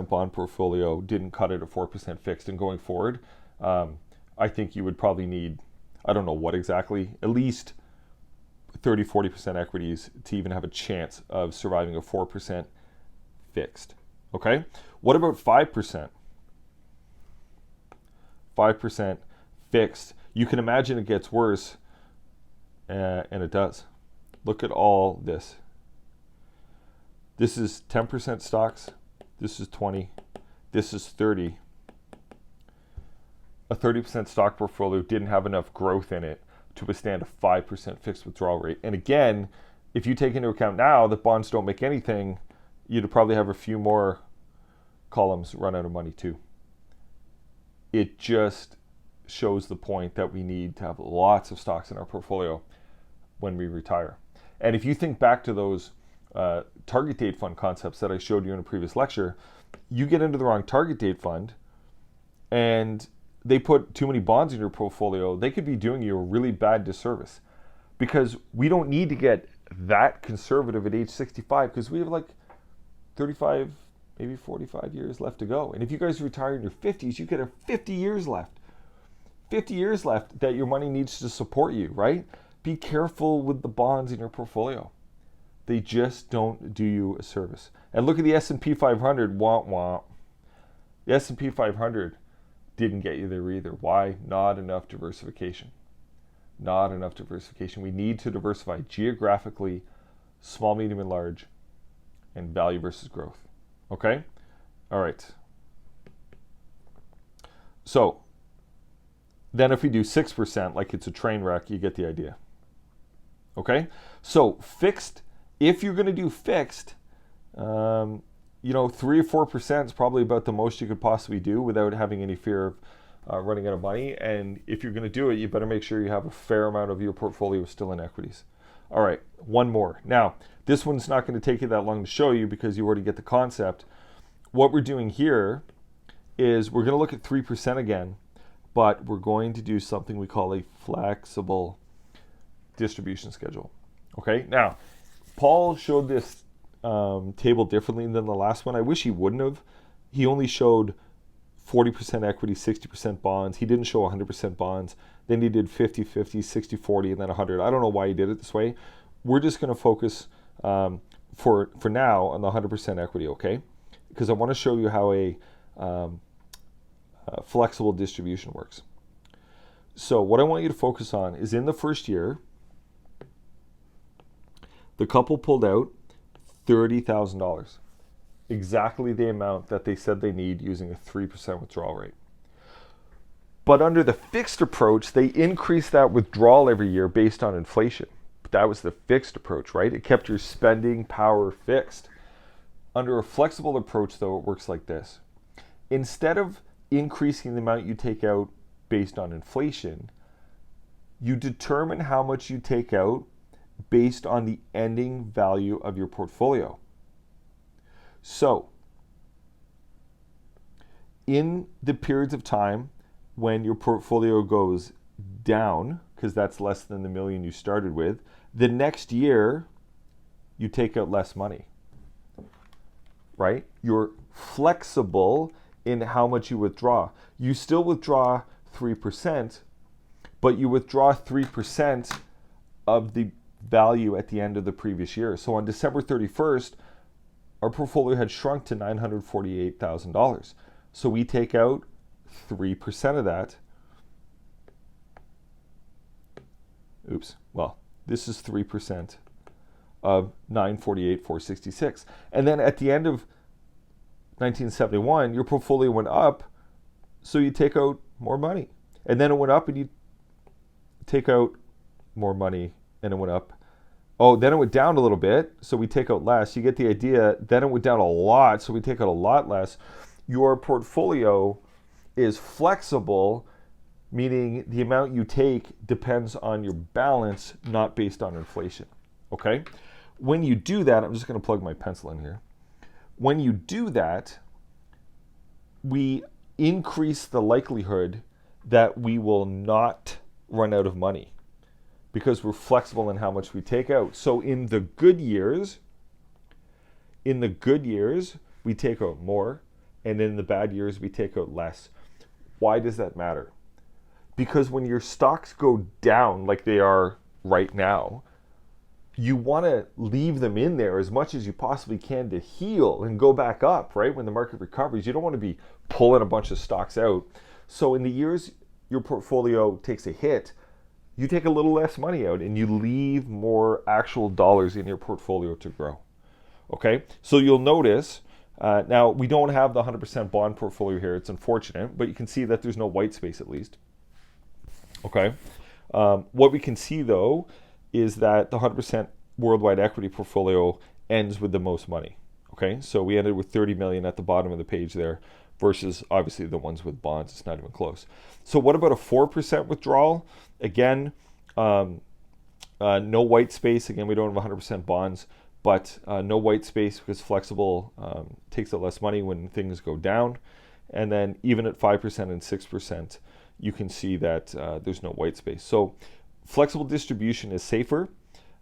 bond portfolio didn't cut it at 4% fixed. And going forward, I think you would probably need, I don't know what exactly, at least 30-40% equities to even have a chance of surviving a 4% fixed. Okay, what about 5%? 5% fixed. You can imagine it gets worse, and it does. Look at all this. This is 10% stocks. This is 20. This is 30. A 30% stock portfolio didn't have enough growth in it to withstand a 5% fixed withdrawal rate. And again, if you take into account now that bonds don't make anything, you'd probably have a few more columns run out of money too. It just shows the point that we need to have lots of stocks in our portfolio when we retire. And if you think back to those target date fund concepts that I showed you in a previous lecture, you get into the wrong target date fund and they put too many bonds in your portfolio, they could be doing you a really bad disservice, because we don't need to get that conservative at age 65 because we have like 35, maybe 45 years left to go. And if you guys retire in your 50s, you could have 50 years left. 50 years left that your money needs to support you, right? Be careful with the bonds in your portfolio. They just don't do you a service. And look at the S&P 500, wah wah. The S&P 500 didn't get you there either. Why? Not enough diversification. Not enough diversification. We need to diversify geographically, small, medium, and large, and value versus growth. Okay? All right. So then if we do 6%, like it's a train wreck, you get the idea. Okay? So fixed, if you're going to do fixed, 3 or 4% is probably about the most you could possibly do without having any fear of running out of money. And if you're going to do it, you better make sure you have a fair amount of your portfolio still in equities. All right, one more. Now, this one's not going to take you that long to show you because you already get the concept. What we're doing here is we're going to look at 3% again, but we're going to do something we call a flexible distribution schedule. Okay, now, Paul showed this table differently than the last one. I wish he wouldn't have. He only showed 40% equity, 60% bonds. He didn't show 100% bonds. Then he did 50-50, 60-40, and then 100. I don't know why he did it this way. We're just going to focus for now on the 100% equity, okay? Because I want to show you how a flexible distribution works. So what I want you to focus on is in the first year, the couple pulled out $30,000, exactly the amount that they said they need using a 3% withdrawal rate. But under the fixed approach, they increase that withdrawal every year based on inflation. that was the fixed approach, right? It kept your spending power fixed. Under a flexible approach, though, it works like this. Instead of increasing the amount you take out based on inflation, you determine how much you take out based on the ending value of your portfolio. So, in the periods of time when your portfolio goes down, because that's less than the million you started with, the next year you take out less money, right? You're flexible in how much you withdraw. You still withdraw 3%, but you withdraw 3% of the value at the end of the previous year. So on December 31st, our portfolio had shrunk to $948,000. So we take out 3% of that. Oops. Well, this is 3% of 948,466. And then at the end of 1971, your portfolio went up, so you take out more money. And then it went up and you take out more money, and it went up. Oh, then it went down a little bit, so we take out less. You get the idea. Then it went down a lot, so we take out a lot less. Your portfolio is flexible, meaning the amount you take depends on your balance, not based on inflation. Okay? When you do that, I'm just going to plug my pencil in here. When you do that, we increase the likelihood that we will not run out of money because we're flexible in how much we take out. So in the good years, we take out more, and in the bad years, we take out less. Why does that matter? Because when your stocks go down like they are right now, you want to leave them in there as much as you possibly can to heal and go back up, right? When the market recovers, you don't want to be pulling a bunch of stocks out. So in the years your portfolio takes a hit, you take a little less money out and you leave more actual dollars in your portfolio to grow. Okay, so you'll notice, now we don't have the 100% bond portfolio here. It's unfortunate, but you can see that there's no white space at least. Okay, what we can see though is that the 100% worldwide equity portfolio ends with the most money. Okay, so we ended with 30 million at the bottom of the page there versus obviously the ones with bonds. It's not even close. So what about a 4% withdrawal? Again, no white space. Again, we don't have 100% bonds, but no white space because flexible takes out less money when things go down. And then even at 5% and 6%, you can see that there's no white space. So flexible distribution is safer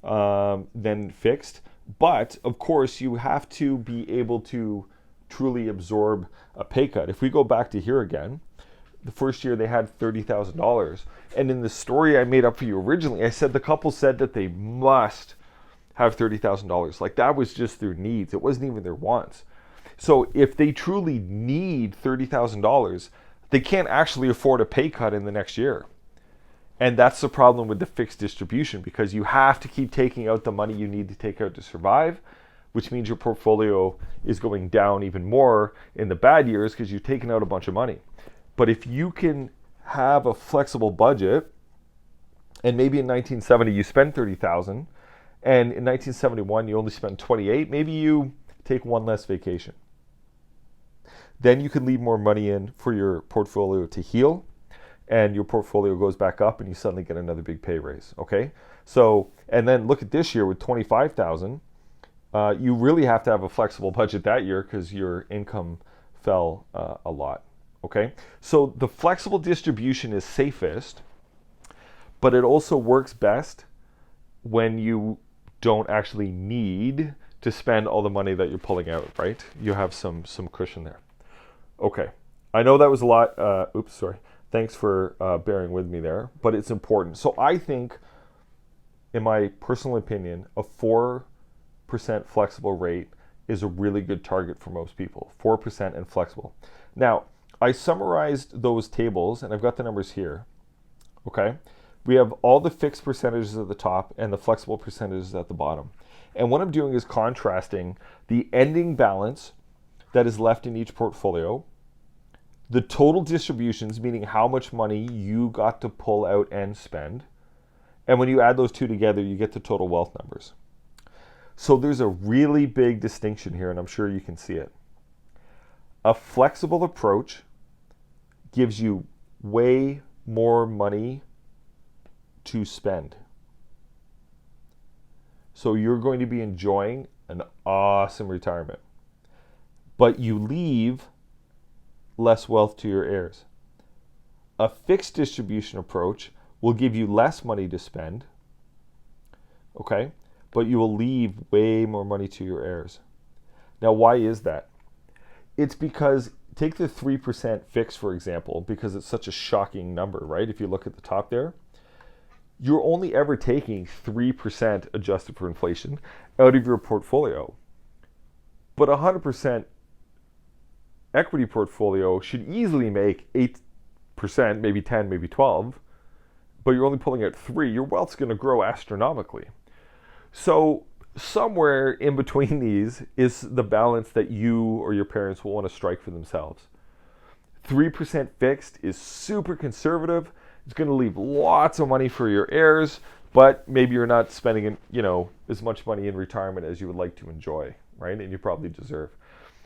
than fixed, but of course you have to be able to truly absorb a pay cut. If we go back to here again, the first year they had $30,000, and in the story I made up for you originally, I said the couple said that they must have $30,000. Like that was just their needs. It wasn't even their wants. So if they truly need $30,000, they can't actually afford a pay cut in the next year. And that's the problem with the fixed distribution, because you have to keep taking out the money you need to take out to survive, which means your portfolio is going down even more in the bad years because you've taken out a bunch of money. But if you can have a flexible budget, and maybe in 1970 you spend 30,000, and in 1971 you only spend 28, maybe you take one less vacation. Then you can leave more money in for your portfolio to heal, and your portfolio goes back up and you suddenly get another big pay raise, okay? So, and then look at this year with 25,000, you really have to have a flexible budget that year because your income fell a lot, okay? So the flexible distribution is safest, but it also works best when you don't actually need to spend all the money that you're pulling out, right? You have some cushion there. Okay, I know that was a lot. Oops, sorry. Thanks for bearing with me there, but it's important. So I think, in my personal opinion, a 4% flexible rate is a really good target for most people. 4% and flexible. Now, I summarized those tables, and I've got the numbers here. Okay, we have all the fixed percentages at the top and the flexible percentages at the bottom. And what I'm doing is contrasting the ending balance that is left in each portfolio, the total distributions, meaning how much money you got to pull out and spend, And when you add those two together, you get the total wealth numbers. So there's a really big distinction here, and I'm sure you can see it. A flexible approach gives you way more money to spend. So you're going to be enjoying an awesome retirement, but you leave less wealth to your heirs. A fixed distribution approach will give you less money to spend, okay, but you will leave way more money to your heirs. Now, why is that? It's because, take the 3% fix, for example, because it's such a shocking number, right? If you look at the top there, you're only ever taking 3% adjusted for inflation out of your portfolio. But 100% equity portfolio should easily make 8%, maybe 10, maybe 12, but you're only pulling out 3. Your wealth's going to grow astronomically. So somewhere in between these is the balance that you or your parents will want to strike for themselves. 3% fixed is super conservative. It's going to leave lots of money for your heirs, but maybe you're not spending, as much money in retirement as you would like to enjoy, right? And you probably deserve.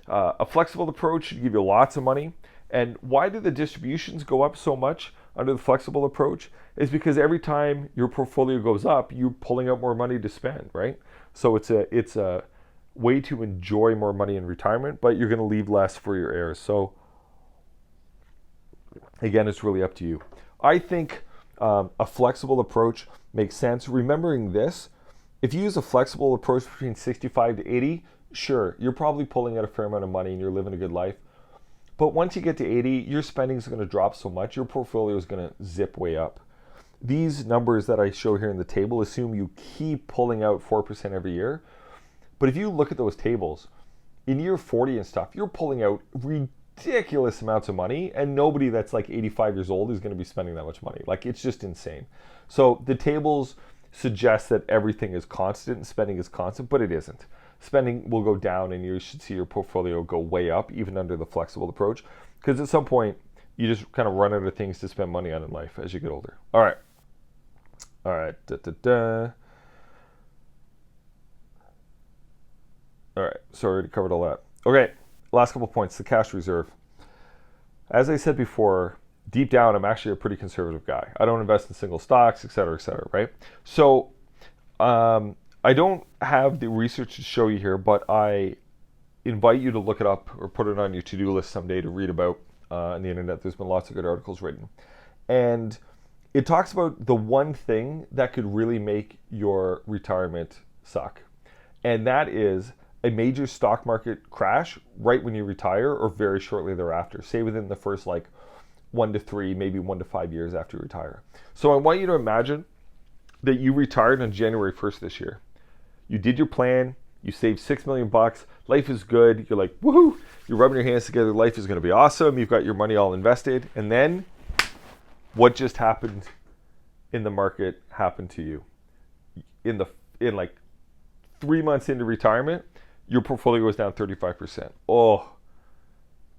A flexible approach should give you lots of money. And why do the distributions go up so much under the flexible approach? Is because every time your portfolio goes up, you're pulling out more money to spend, right? So it's a way to enjoy more money in retirement, but you're going to leave less for your heirs. So again, it's really up to you. I think a flexible approach makes sense. Remembering this, if you use a flexible approach between 65 to 80, sure, you're probably pulling out a fair amount of money and you're living a good life. But once you get to 80, your spending is going to drop so much, your portfolio is going to zip way up. These numbers that I show here in the table assume you keep pulling out 4% every year. But if you look at those tables, in year 40 and stuff, you're pulling out ridiculous amounts of money, and nobody that's like 85 years old is going to be spending that much money. Like, it's just insane. So the tables suggest that everything is constant and spending is constant, but it isn't. Spending will go down and you should see your portfolio go way up even under the flexible approach, because at some point you just kind of run out of things to spend money on in life as you get older. All right. All right. So I already covered all that. Okay. Last couple points, the cash reserve. As I said before, deep down, I'm actually a pretty conservative guy. I don't invest in single stocks, et cetera, right? So I don't have the research to show you here, but I invite you to look it up or put it on your to-do list someday to read about on the internet. There's been lots of good articles written. And it talks about the one thing that could really make your retirement suck. And that is a major stock market crash right when you retire or very shortly thereafter, say within the first 1 to 3, maybe 1 to 5 years after you retire. So I want you to imagine that you retired on January 1st this year. You did your plan, you saved $6 million, life is good, you're like, woohoo, you're rubbing your hands together, life is gonna be awesome, you've got your money all invested, and then what just happened in the market happened to you. In 3 months into retirement, your portfolio was down 35%. Oh,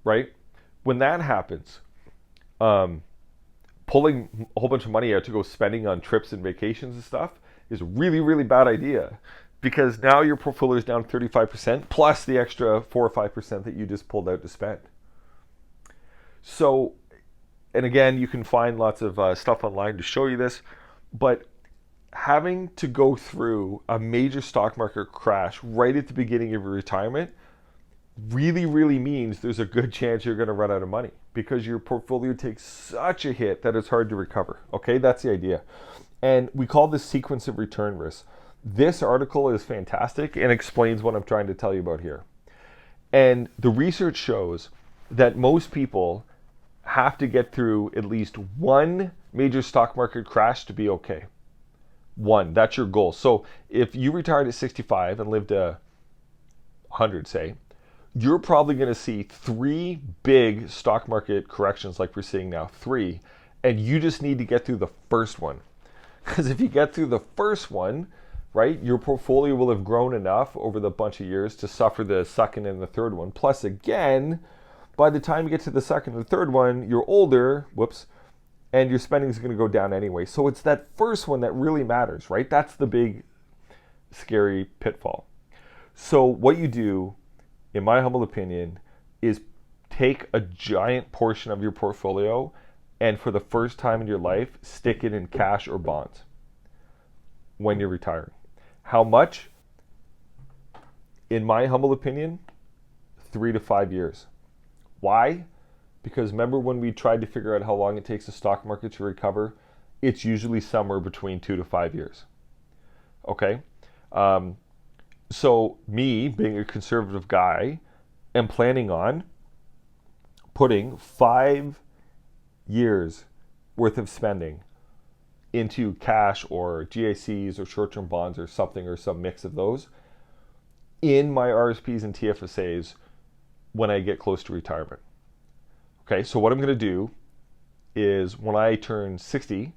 right? When that happens, pulling a whole bunch of money out to go spending on trips and vacations and stuff is a really, really bad idea, because now your portfolio is down 35% plus the extra 4 or 5% that you just pulled out to spend. So, and again, you can find lots of stuff online to show you this, but having to go through a major stock market crash right at the beginning of your retirement really, really means there's a good chance you're going to run out of money, because your portfolio takes such a hit that it's hard to recover. Okay, that's the idea. And we call this sequence of return risk. This article is fantastic and explains what I'm trying to tell you about here. And the research shows that most people have to get through at least one major stock market crash to be okay. One, that's your goal. So if you retired at 65 and lived 100, say, you're probably going to see 3 big stock market corrections like we're seeing now, 3, and you just need to get through the first one. Because if you get through the first one, right, your portfolio will have grown enough over the bunch of years to suffer the second and the third one. Plus, again, by the time you get to the second and the third one, you're older, and your spending is going to go down anyway. So it's that first one that really matters, right? That's the big, scary pitfall. So what you do, in my humble opinion, is take a giant portion of your portfolio and for the first time in your life, stick it in cash or bonds when you're retiring. How much? In my humble opinion, 3 to 5 years. Why? Because remember when we tried to figure out how long it takes the stock market to recover? It's usually somewhere between 2 to 5 years. Okay? So me, being a conservative guy, am planning on putting 5 years worth of spending into cash or GICs or short-term bonds or something, or some mix of those in my RSPs and TFSAs when I get close to retirement. Okay, so what I'm going to do is when I turn 60,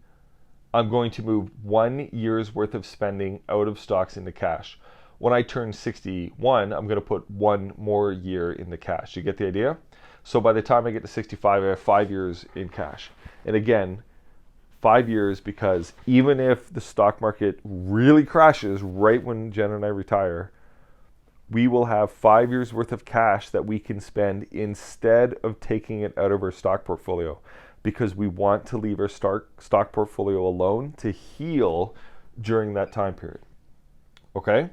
I'm going to move 1 year's worth of spending out of stocks into cash. When I turn 61, I'm going to put 1 more year in the cash. You get the idea? So by the time I get to 65, I have 5 years in cash. And again, 5 years, because even if the stock market really crashes right when Jen and I retire, we will have 5 years worth of cash that we can spend instead of taking it out of our stock portfolio, because we want to leave our stock portfolio alone to heal during that time period. Okay?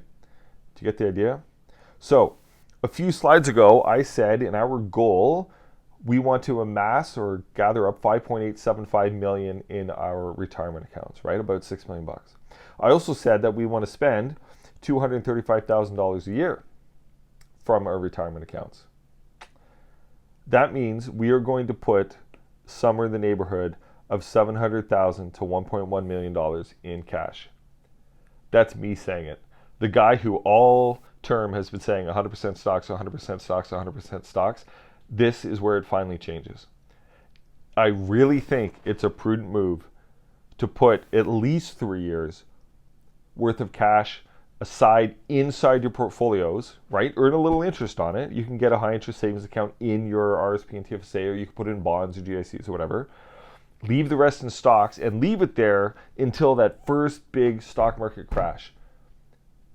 Do you get the idea? So a few slides ago, I said in our goal, we want to amass or gather up 5.875 million in our retirement accounts, right? About $6 million bucks. I also said that we want to spend $235,000 a year from our retirement accounts. That means we are going to put somewhere in the neighborhood of $700,000 to $1.1 million in cash. That's me saying it. The guy who all term has been saying 100% stocks, 100% stocks, 100% stocks, this is where it finally changes. I really think it's a prudent move to put at least 3 years worth of cash aside inside your portfolios, right? Earn a little interest on it. You can get a high interest savings account in your RSP and TFSA, or you can put it in bonds or GICs or whatever. Leave the rest in stocks and leave it there until that first big stock market crash.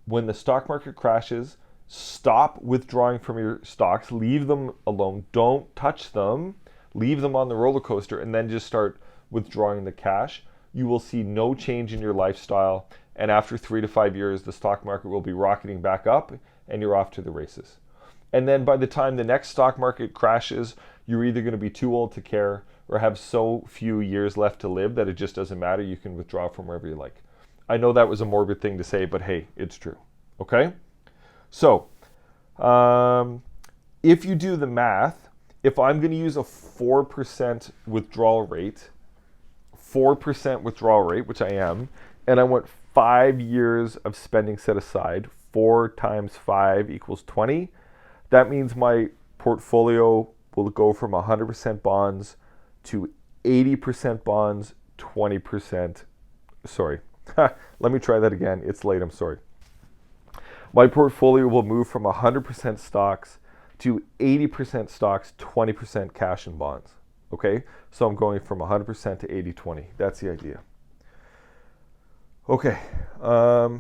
When the stock market crashes, stop withdrawing from your stocks. Leave them alone. Don't touch them. Leave them on the roller coaster and then just start withdrawing the cash. You will see no change in your lifestyle. And after 3 to 5 years, the stock market will be rocketing back up and you're off to the races. And then by the time the next stock market crashes, you're either going to be too old to care or have so few years left to live that it just doesn't matter. You can withdraw from wherever you like. I know that was a morbid thing to say, but hey, it's true. Okay? So, if you do the math, if I'm going to use a 4% withdrawal rate, which I am, and I want 5 years of spending set aside, 4 times 5 equals 20, that means my portfolio will go from 100% bonds to 80% bonds, 20%, sorry. Let me try that again. It's late, I'm sorry. My portfolio will move from 100% stocks to 80% stocks, 20% cash and bonds. Okay? So I'm going from 100% to 80-20. That's the idea. Okay. All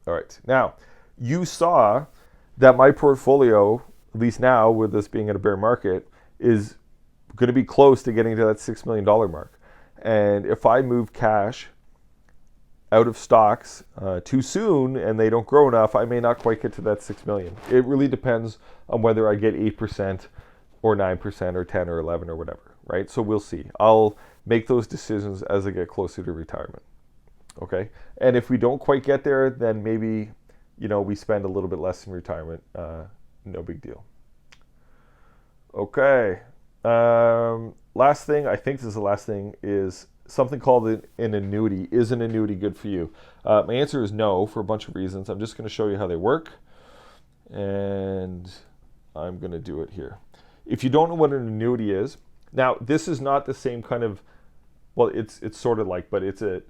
right. Now, you saw that my portfolio, at least now with this being at a bear market, is going to be close to getting to that $6 million mark. And if I move cash out of stocks too soon and they don't grow enough, I may not quite get to that 6 million. It really depends on whether I get 8% or 9% or 10 or 11 or whatever, right? So we'll see. I'll make those decisions as I get closer to retirement. Okay? And if we don't quite get there, then maybe, we spend a little bit less in retirement. No big deal. Okay. Last thing, I think this is the last thing, is something called an annuity. Is an annuity good for you? My answer is no, for a bunch of reasons. I'm just going to show you how they work, and I'm going to do it here. If you don't know what an annuity is, now this is not the same kind of, well, it's sort of like, but it's a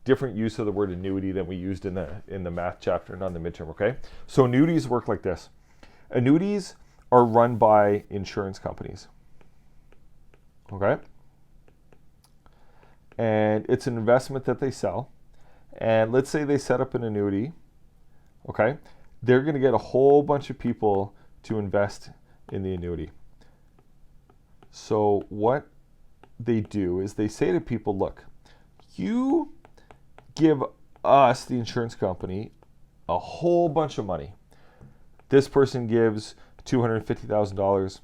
different use of the word annuity than we used in the math chapter, not in the midterm, okay? So annuities work like this. Annuities are run by insurance companies, okay? and it's an investment that they sell. And let's say they set up an annuity, okay? They're going to get a whole bunch of people to invest in the annuity. So what they do is they say to people, look, you give us, the insurance company, a whole bunch of money. This person gives $250,000.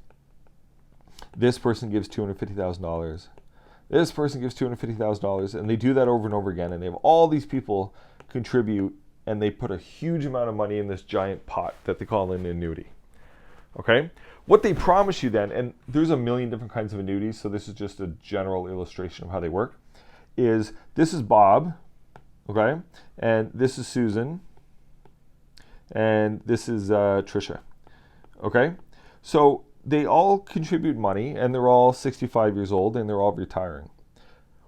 This person gives $250,000. This person gives $250,000. And they do that over and over again. And they have all these people contribute, and they put a huge amount of money in this giant pot that they call an annuity. Okay? What they promise you then, and there's a million different kinds of annuities, so this is just a general illustration of how they work, is this is Bob, okay? And this is Susan, and this is Tricia, okay? So they all contribute money, and they're all 65 years old, and they're all retiring.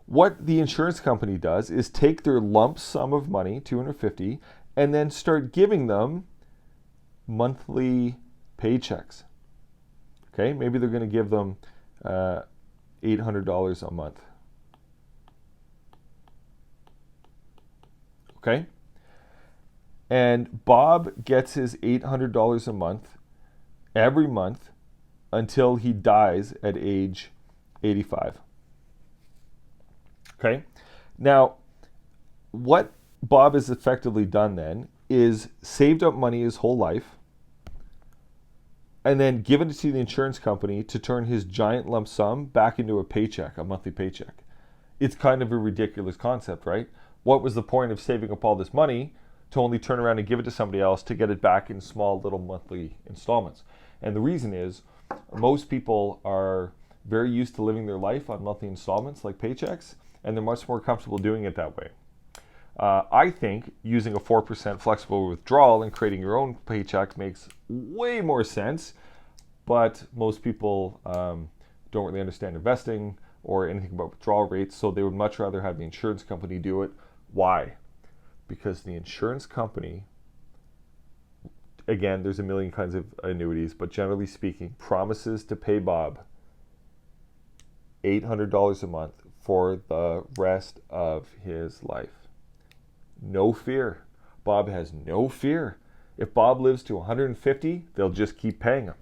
What the insurance company does is take their lump sum of money, $250, and then start giving them monthly paychecks. Okay, maybe they're going to give them $800 a month. Okay? And Bob gets his $800 a month every month until he dies at age 85. Okay? Now, what Bob has effectively done then is saved up money his whole life, and then given it to the insurance company to turn his giant lump sum back into a paycheck, a monthly paycheck. It's kind of a ridiculous concept, right? What was the point of saving up all this money to only turn around and give it to somebody else to get it back in small little monthly installments? And the reason is most people are very used to living their life on monthly installments like paychecks, and they're much more comfortable doing it that way. I think using a 4% flexible withdrawal and creating your own paycheck makes way more sense, but most people don't really understand investing or anything about withdrawal rates, so they would much rather have the insurance company do it. Why? Because the insurance company, again, there's a million kinds of annuities, but generally speaking, promises to pay Bob $800 a month for the rest of his life. No fear. Bob has no fear. If Bob lives to 150, they'll just keep paying him.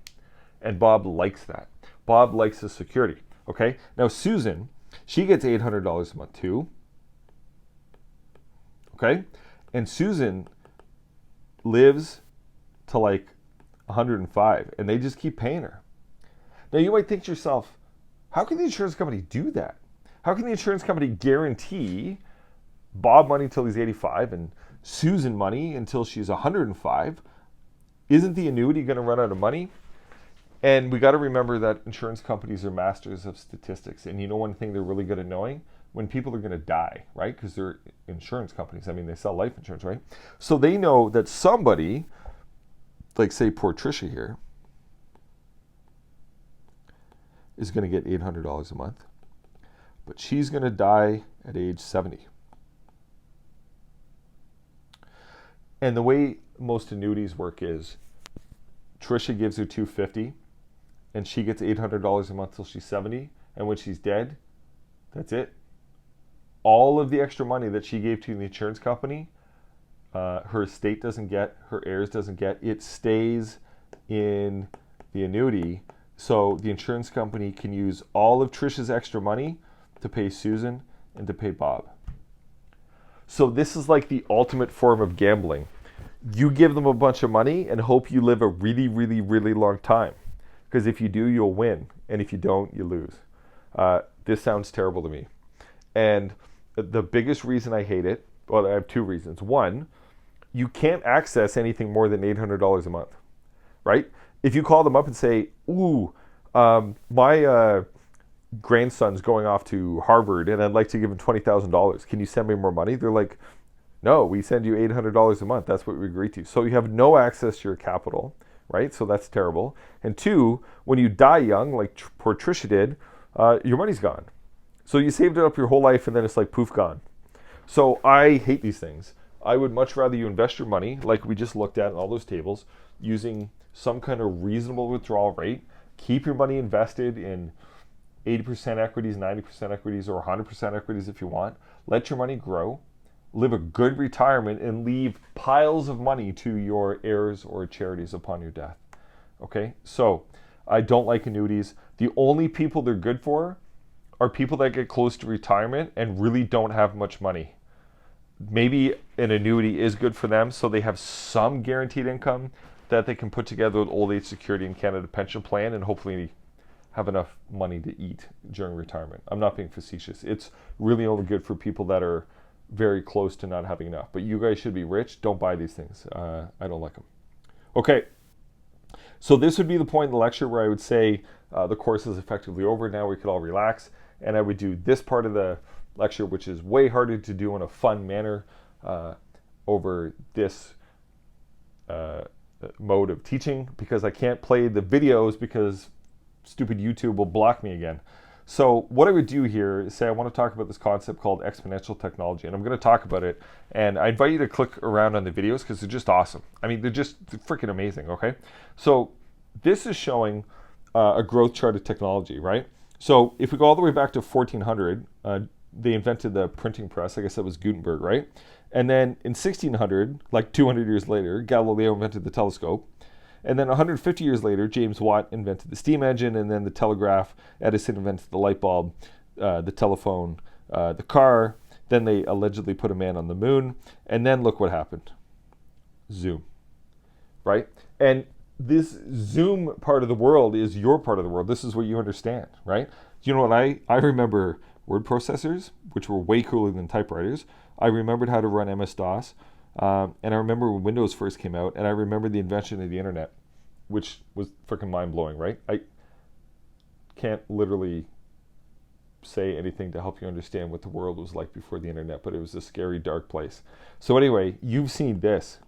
And Bob likes that. Bob likes the security. Okay? Now Susan, she gets $800 a month too. Okay? And Susan lives to like 105, and they just keep paying her. Now you might think to yourself, how can the insurance company do that? How can the insurance company guarantee Bob money until he's 85 and Susan money until she's 105? Isn't the annuity going to run out of money? And we got to remember that insurance companies are masters of statistics. And you know one thing they're really good at knowing? When people are going to die, right? Because they're insurance companies. I mean, they sell life insurance, right? So they know that somebody, like say poor Tricia here, is going to get $800 a month. But she's going to die at age 70. And the way most annuities work is Tricia gives her $250 and she gets $800 a month till she's 70, and when she's dead, that's it. All of the extra money that she gave to the insurance company, her estate doesn't get, her heirs doesn't get, it stays in the annuity, so the insurance company can use all of Tricia's extra money to pay Susan and to pay Bob. So this is like the ultimate form of gambling. You give them a bunch of money and hope you live a really, really, really long time. Because if you do, you'll win. And if you don't, you lose. This sounds terrible to me. And the biggest reason I hate it, well, I have two reasons. One, you can't access anything more than $800 a month, right? If you call them up and say, ooh, my grandson's going off to Harvard and I'd like to give him $20,000. Can you send me more money? They're like, no, we send you $800 a month. That's what we agreed to. So you have no access to your capital, right? So that's terrible. And two, when you die young, like poor Tricia did, your money's gone. So you saved it up your whole life and then it's like poof, gone. So I hate these things. I would much rather you invest your money, like we just looked at in all those tables, using some kind of reasonable withdrawal rate. Keep your money invested in 80% equities, 90% equities, or 100% equities if you want. Let your money grow, live a good retirement, and leave piles of money to your heirs or charities upon your death. Okay, so I don't like annuities. The only people they're good for are people that get close to retirement and really don't have much money. Maybe an annuity is good for them, so they have some guaranteed income that they can put together with Old Age Security and Canada Pension Plan and hopefully have enough money to eat during retirement. I'm not being facetious. It's really only good for people that are very close to not having enough. But you guys should be rich. Don't buy these things. I don't like them. Okay. So this would be the point in the lecture where I would say the course is effectively over. Now we could all relax. And I would do this part of the lecture, which is way harder to do in a fun manner over this mode of teaching, because I can't play the videos because stupid YouTube will block me again. So what I would do here is say I want to talk about this concept called exponential technology, and I'm going to talk about it, and I invite you to click around on the videos because they're just awesome. I mean, they're just freaking amazing, okay? So this is showing a growth chart of technology, right? So if we go all the way back to 1400, they invented the printing press. I guess that was Gutenberg, right? And then in 1600, like 200 years later, Galileo invented the telescope. And then 150 years later, James Watt invented the steam engine, and then the telegraph. Edison invented the light bulb, the telephone, the car. Then they allegedly put a man on the moon. And then look what happened. Zoom, right? And this Zoom part of the world is your part of the world. This is what you understand, right? You know what? I remember word processors, which were way cooler than typewriters. I remembered how to run MS-DOS. And I remember when Windows first came out, and I remember the invention of the internet, which was freaking mind-blowing, right? I can't literally say anything to help you understand what the world was like before the internet, but it was a scary, dark place. So anyway, you've seen this,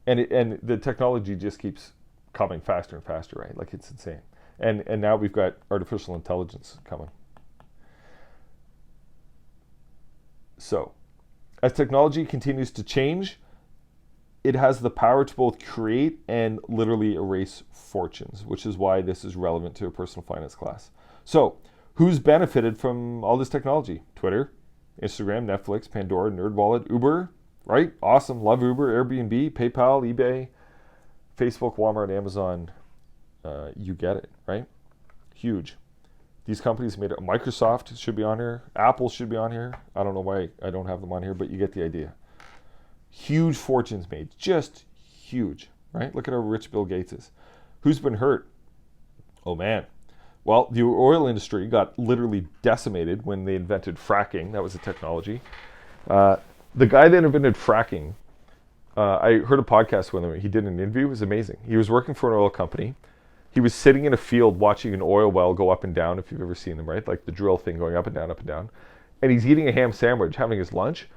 and the technology just keeps coming faster and faster, right? Like, it's insane. And now we've got artificial intelligence coming. So, as technology continues to change, it has the power to both create and literally erase fortunes, which is why this is relevant to a personal finance class. So, who's benefited from all this technology? Twitter, Instagram, Netflix, Pandora, NerdWallet, Uber, right? Awesome. Love Uber, Airbnb, PayPal, eBay, Facebook, Walmart, Amazon. You get it, right? Huge. These companies made it. Microsoft should be on here. Apple should be on here. I don't know why I don't have them on here, but you get the idea. Huge fortunes made. Just huge, right? Look at how rich Bill Gates is. Who's been hurt? Oh, man. Well, the oil industry got literally decimated when they invented fracking. That was a technology. The guy that invented fracking, I heard a podcast with him. He did an interview. It was amazing. He was working for an oil company. He was sitting in a field watching an oil well go up and down, if you've ever seen them, right? Like the drill thing going up and down, up and down. And he's eating a ham sandwich, having his lunch.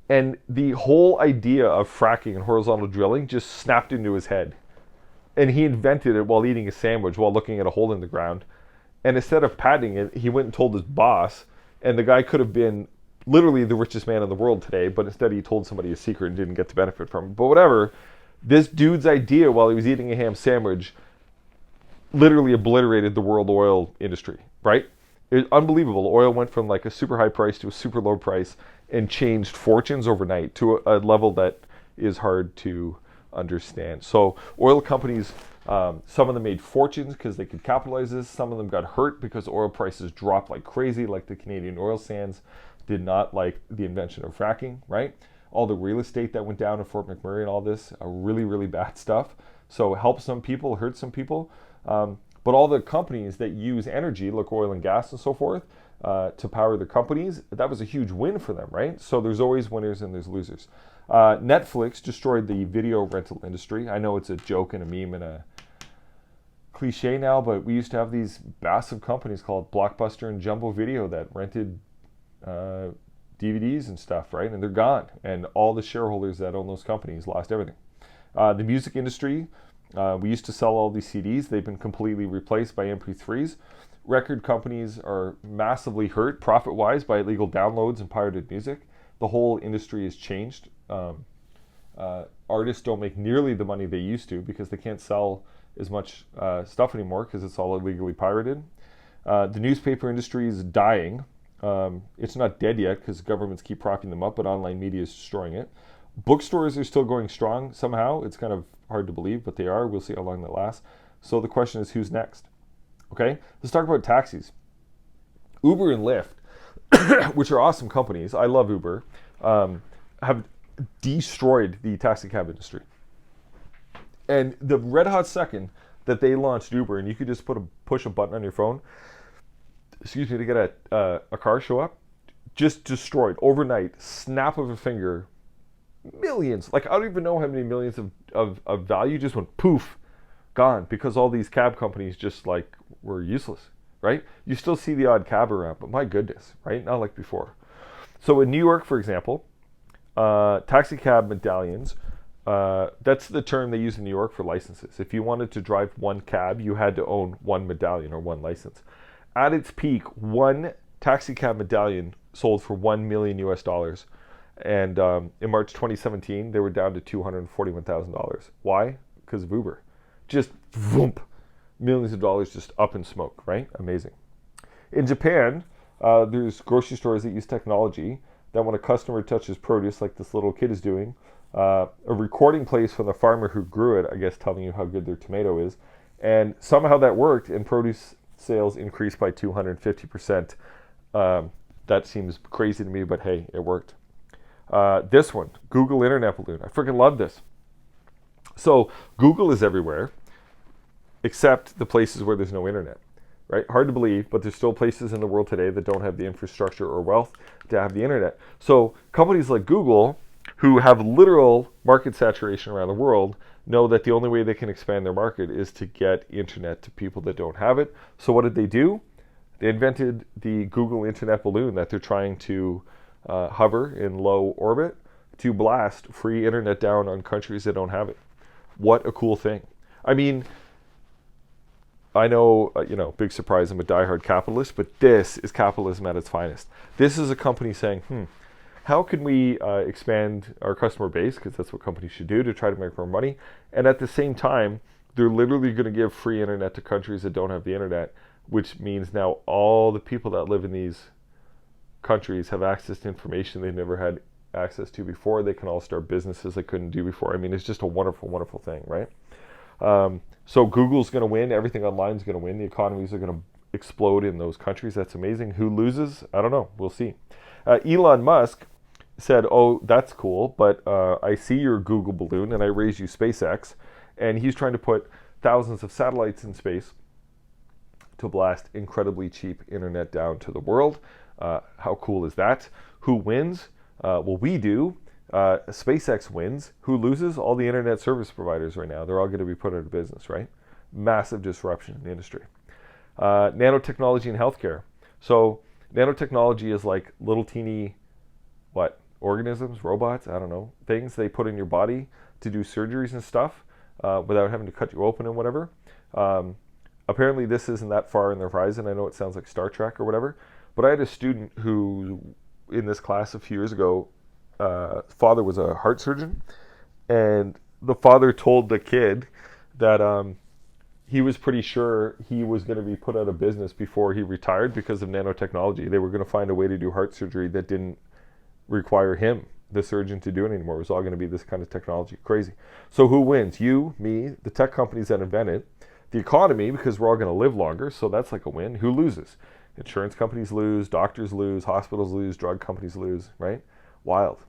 And the whole idea of fracking and horizontal drilling just snapped into his head. And he invented it while eating a sandwich, while looking at a hole in the ground. And instead of patenting it, he went and told his boss. And the guy could have been literally the richest man in the world today, but instead he told somebody a secret and didn't get to benefit from it. But whatever, this dude's idea while he was eating a ham sandwich literally obliterated the world oil industry, right? It's unbelievable. Oil went from like a super high price to a super low price and changed fortunes overnight to a level that is hard to understand. So oil companies, some of them made fortunes because they could capitalize this. Some of them got hurt because oil prices dropped like crazy, like the Canadian oil sands did not like the invention of fracking, right? All the real estate that went down in Fort McMurray and all this, really, really bad stuff. So it helped some people, hurt some people. But all the companies that use energy, like oil and gas and so forth, to power their companies, that was a huge win for them, right? So there's always winners and there's losers. Netflix destroyed the video rental industry. I know it's a joke and a meme and a cliche now, but we used to have these massive companies called Blockbuster and Jumbo Video that rented DVDs and stuff, right? And they're gone. And all the shareholders that own those companies lost everything. The music industry, we used to sell all these CDs. They've been completely replaced by MP3s. Record companies are massively hurt profit-wise by illegal downloads and pirated music. The whole industry has changed. Artists don't make nearly the money they used to because they can't sell as much stuff anymore because it's all illegally pirated. The newspaper industry is dying. It's not dead yet because governments keep propping them up, but online media is destroying it. Bookstores are still going strong somehow. It's kind of hard to believe, but they are. We'll see how long that lasts. So the question is, who's next? Okay, let's talk about taxis. Uber and Lyft, which are awesome companies, I love Uber, have destroyed the taxi cab industry. And the red hot second that they launched Uber, and you could just push a button on your phone, to get a car show up, just destroyed overnight, snap of a finger, millions. Like, I don't even know how many millions of value just went poof, gone, because all these cab companies just like were useless, right? You still see the odd cab around, but my goodness, right? Not like before. So in New York, for example, taxi cab medallions, that's the term they use in New York for licenses. If you wanted to drive one cab, you had to own one medallion or one license. At its peak, one taxi cab medallion sold for $1 million US. And in March 2017, they were down to $241,000. Why? Because of Uber. Just voomp, millions of dollars just up in smoke, right? Amazing. In Japan, there's grocery stores that use technology that when a customer touches produce, like this little kid is doing, a recording plays from the farmer who grew it, I guess telling you how good their tomato is. And somehow that worked, and produce sales increased by 250%. That seems crazy to me, but hey, it worked. This one, Google Internet Balloon. I freaking love this. So Google is everywhere, except the places where there's no internet, right? Hard to believe, but there's still places in the world today that don't have the infrastructure or wealth to have the internet. So companies like Google, who have literal market saturation around the world, know that the only way they can expand their market is to get internet to people that don't have it. So what did they do? They invented the Google Internet Balloon that they're trying to hover in low orbit to blast free internet down on countries that don't have it. What a cool thing. I mean, I know, big surprise, I'm a diehard capitalist, but this is capitalism at its finest. This is a company saying, how can we expand our customer base, because that's what companies should do to try to make more money, and at the same time, they're literally going to give free internet to countries that don't have the internet, which means now all the people that live in these countries have access to information they've never had access to before. They can all start businesses they couldn't do before. I mean, it's just a wonderful, wonderful thing, right? So Google's going to win. Everything online is going to win. The economies are going to explode in those countries. That's amazing. Who loses? I don't know. We'll see. Elon Musk said, oh, that's cool, but I see your Google balloon and I raise you SpaceX. And he's trying to put thousands of satellites in space to blast incredibly cheap internet down to the world. How cool is that? Who wins? Well, we do. SpaceX wins. Who loses? All the internet service providers right now. They're all going to be put out of business, right? Massive disruption in the industry. Nanotechnology in healthcare. So nanotechnology is like little teeny, organisms, robots, I don't know, things they put in your body to do surgeries and stuff without having to cut you open and whatever. Apparently this isn't that far in the horizon. I know it sounds like Star Trek or whatever, but I had a student who, in this class a few years ago, father was a heart surgeon, and the father told the kid that he was pretty sure he was going to be put out of business before he retired because of nanotechnology. They were going to find a way to do heart surgery that didn't require him, the surgeon, to do it anymore. It was all going to be this kind of technology. Crazy. So who wins? You, me, the tech companies that invent it, the economy, because we're all going to live longer, so that's like a win. Who loses? Insurance companies lose, doctors lose, hospitals lose, drug companies lose, right? Wild.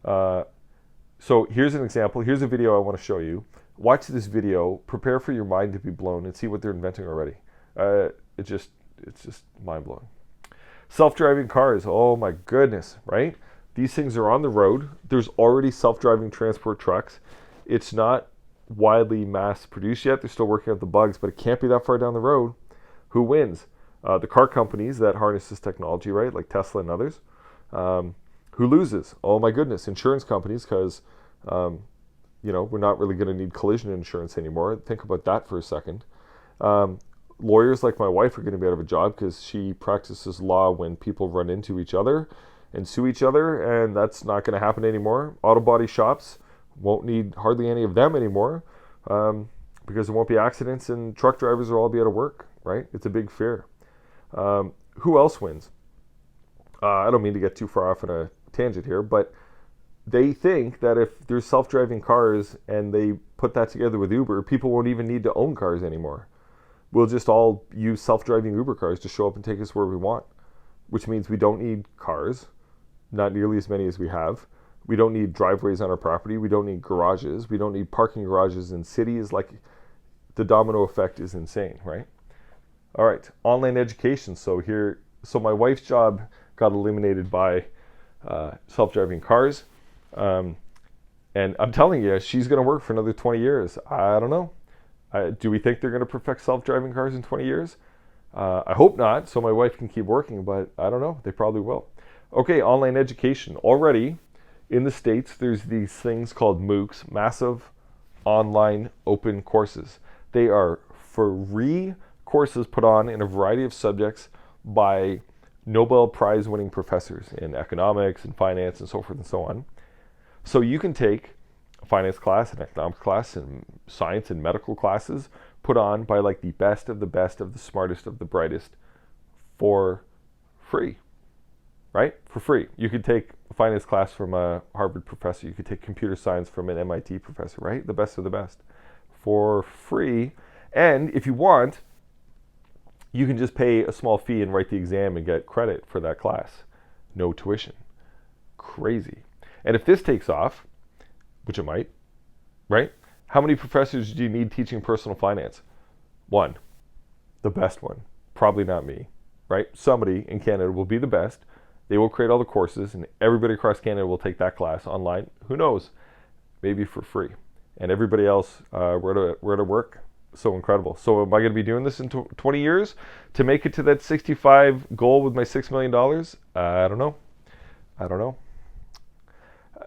So here's an example. Here's a video I want to show you. Watch this video, prepare for your mind to be blown, and see what they're inventing already. It's just mind-blowing. Self-driving cars, oh my goodness, right? These things are on the road. There's already self-driving transport trucks. It's not widely mass-produced yet. They're still working out the bugs, but it can't be that far down the road. Who wins? The car companies that harness this technology, right, like Tesla and others. Who loses? Oh my goodness, insurance companies, because we're not really going to need collision insurance anymore. Think about that for a second. Lawyers like my wife are going to be out of a job because she practices law when people run into each other and sue each other, and that's not going to happen anymore. Auto body shops won't need hardly any of them anymore because there won't be accidents, and truck drivers will all be out of work. right? It's a big fear. Who else wins? I don't mean to get too far off on a tangent here, but they think that if there's self-driving cars and they put that together with Uber, people won't even need to own cars anymore. We'll just all use self-driving Uber cars to show up and take us where we want, which means we don't need cars, not nearly as many as we have. We don't need driveways on our property. We don't need garages. We don't need parking garages in cities. Like, the domino effect is insane, right? All right, online education. So my wife's job got eliminated by self-driving cars. And I'm telling you, she's going to work for another 20 years. I don't know. Do we think they're going to perfect self-driving cars in 20 years? I hope not, so my wife can keep working, but I don't know. They probably will. Okay, online education. Already in the States, there's these things called MOOCs, Massive Online Open Courses. They are free courses put on in a variety of subjects by Nobel Prize winning professors in economics and finance and so forth and so on. So you can take a finance class, an economics class, and science and medical classes put on by like the best of the smartest of the brightest for free, right? For free. You could take a finance class from a Harvard professor. You could take computer science from an MIT professor, right? The best of the best for free. And if you want, you can just pay a small fee and write the exam and get credit for that class. No tuition. Crazy. And if this takes off, which it might, right? How many professors do you need teaching personal finance? One. The best one. Probably not me, right? Somebody in Canada will be the best. They will create all the courses, and everybody across Canada will take that class online. Who knows? Maybe for free. And everybody else, we're to work. So incredible. So am I going to be doing this in 20 years to make it to that 65 goal with my $6 million? I don't know.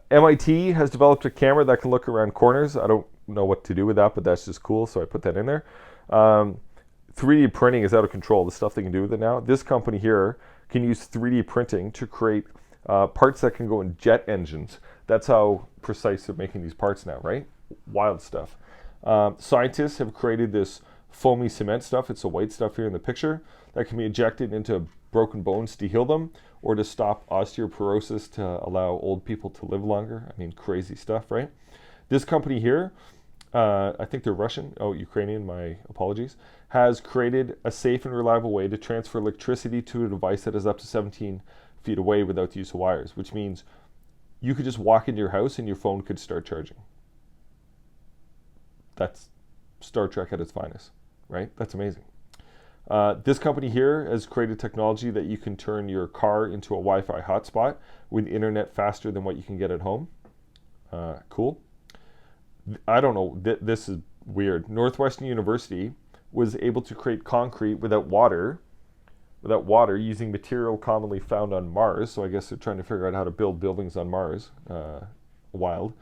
MIT has developed a camera that can look around corners. I don't know what to do with that, but that's just cool, so I put that in there. 3D printing is out of control, the stuff they can do with it now. This company here can use 3D printing to create parts that can go in jet engines. That's how precise they're making these parts now, right? Wild stuff. Scientists have created this foamy cement stuff. It's the white stuff here in the picture that can be injected into broken bones to heal them or to stop osteoporosis to allow old people to live longer. I mean, crazy stuff, right? This company here, I think they're Russian, Ukrainian, my apologies, has created a safe and reliable way to transfer electricity to a device that is up to 17 feet away without the use of wires, which means you could just walk into your house and your phone could start charging. That's Star Trek at its finest, right? That's amazing. This company here has created technology that you can turn your car into a Wi-Fi hotspot with internet faster than what you can get at home. Cool. I don't know. This is weird. Northwestern University was able to create concrete without water using material commonly found on Mars. So I guess they're trying to figure out how to build buildings on Mars. Wild.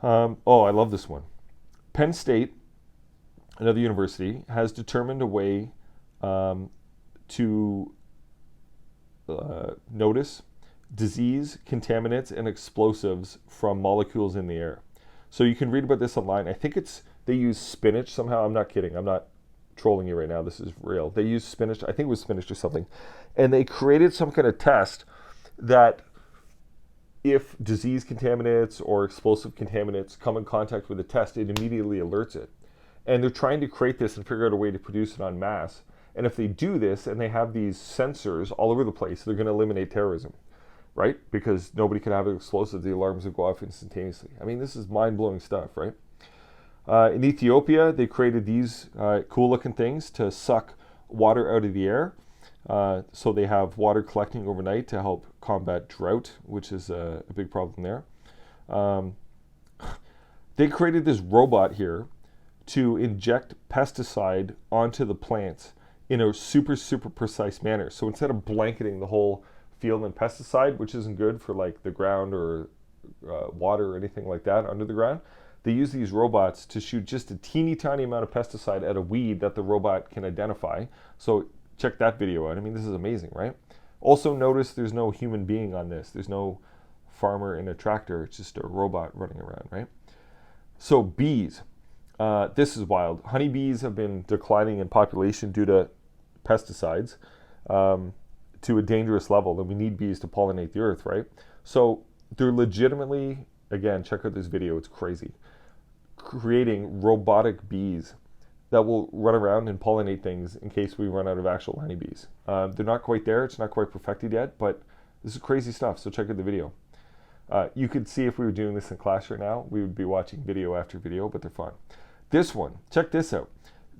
I love this one. Penn State, another university, has determined a way to notice disease, contaminants, and explosives from molecules in the air. So you can read about this online. I think they use spinach somehow. I'm not kidding. I'm not trolling you right now. This is real. They use spinach. I think it was spinach or something. And they created some kind of test that if disease contaminants or explosive contaminants come in contact with the test, it immediately alerts it. And they're trying to create this and figure out a way to produce it en masse. And if they do this and they have these sensors all over the place, they're going to eliminate terrorism, right? Because nobody can have an explosive. The alarms will go off instantaneously. I mean, this is mind-blowing stuff, right? In Ethiopia, they created these cool-looking things to suck water out of the air. So they have water collecting overnight to help combat drought, which is a big problem there. They created this robot here to inject pesticide onto the plants in a super, super precise manner. So instead of blanketing the whole field in pesticide, which isn't good for like the ground or water or anything like that under the ground, they use these robots to shoot just a teeny tiny amount of pesticide at a weed that the robot can identify. So check that video out. I mean, this is amazing, right? Also notice there's no human being on this. There's no farmer in a tractor. It's just a robot running around, right? So bees. This is wild. Honeybees have been declining in population due to pesticides to a dangerous level, and we need bees to pollinate the earth, right? So they're legitimately, again, check out this video, it's crazy, creating robotic bees that will run around and pollinate things in case we run out of actual honeybees. They're not quite there, it's not quite perfected yet, but this is crazy stuff, so check out the video. You could see if we were doing this in class right now, we would be watching video after video, but they're fun. This one, check this out.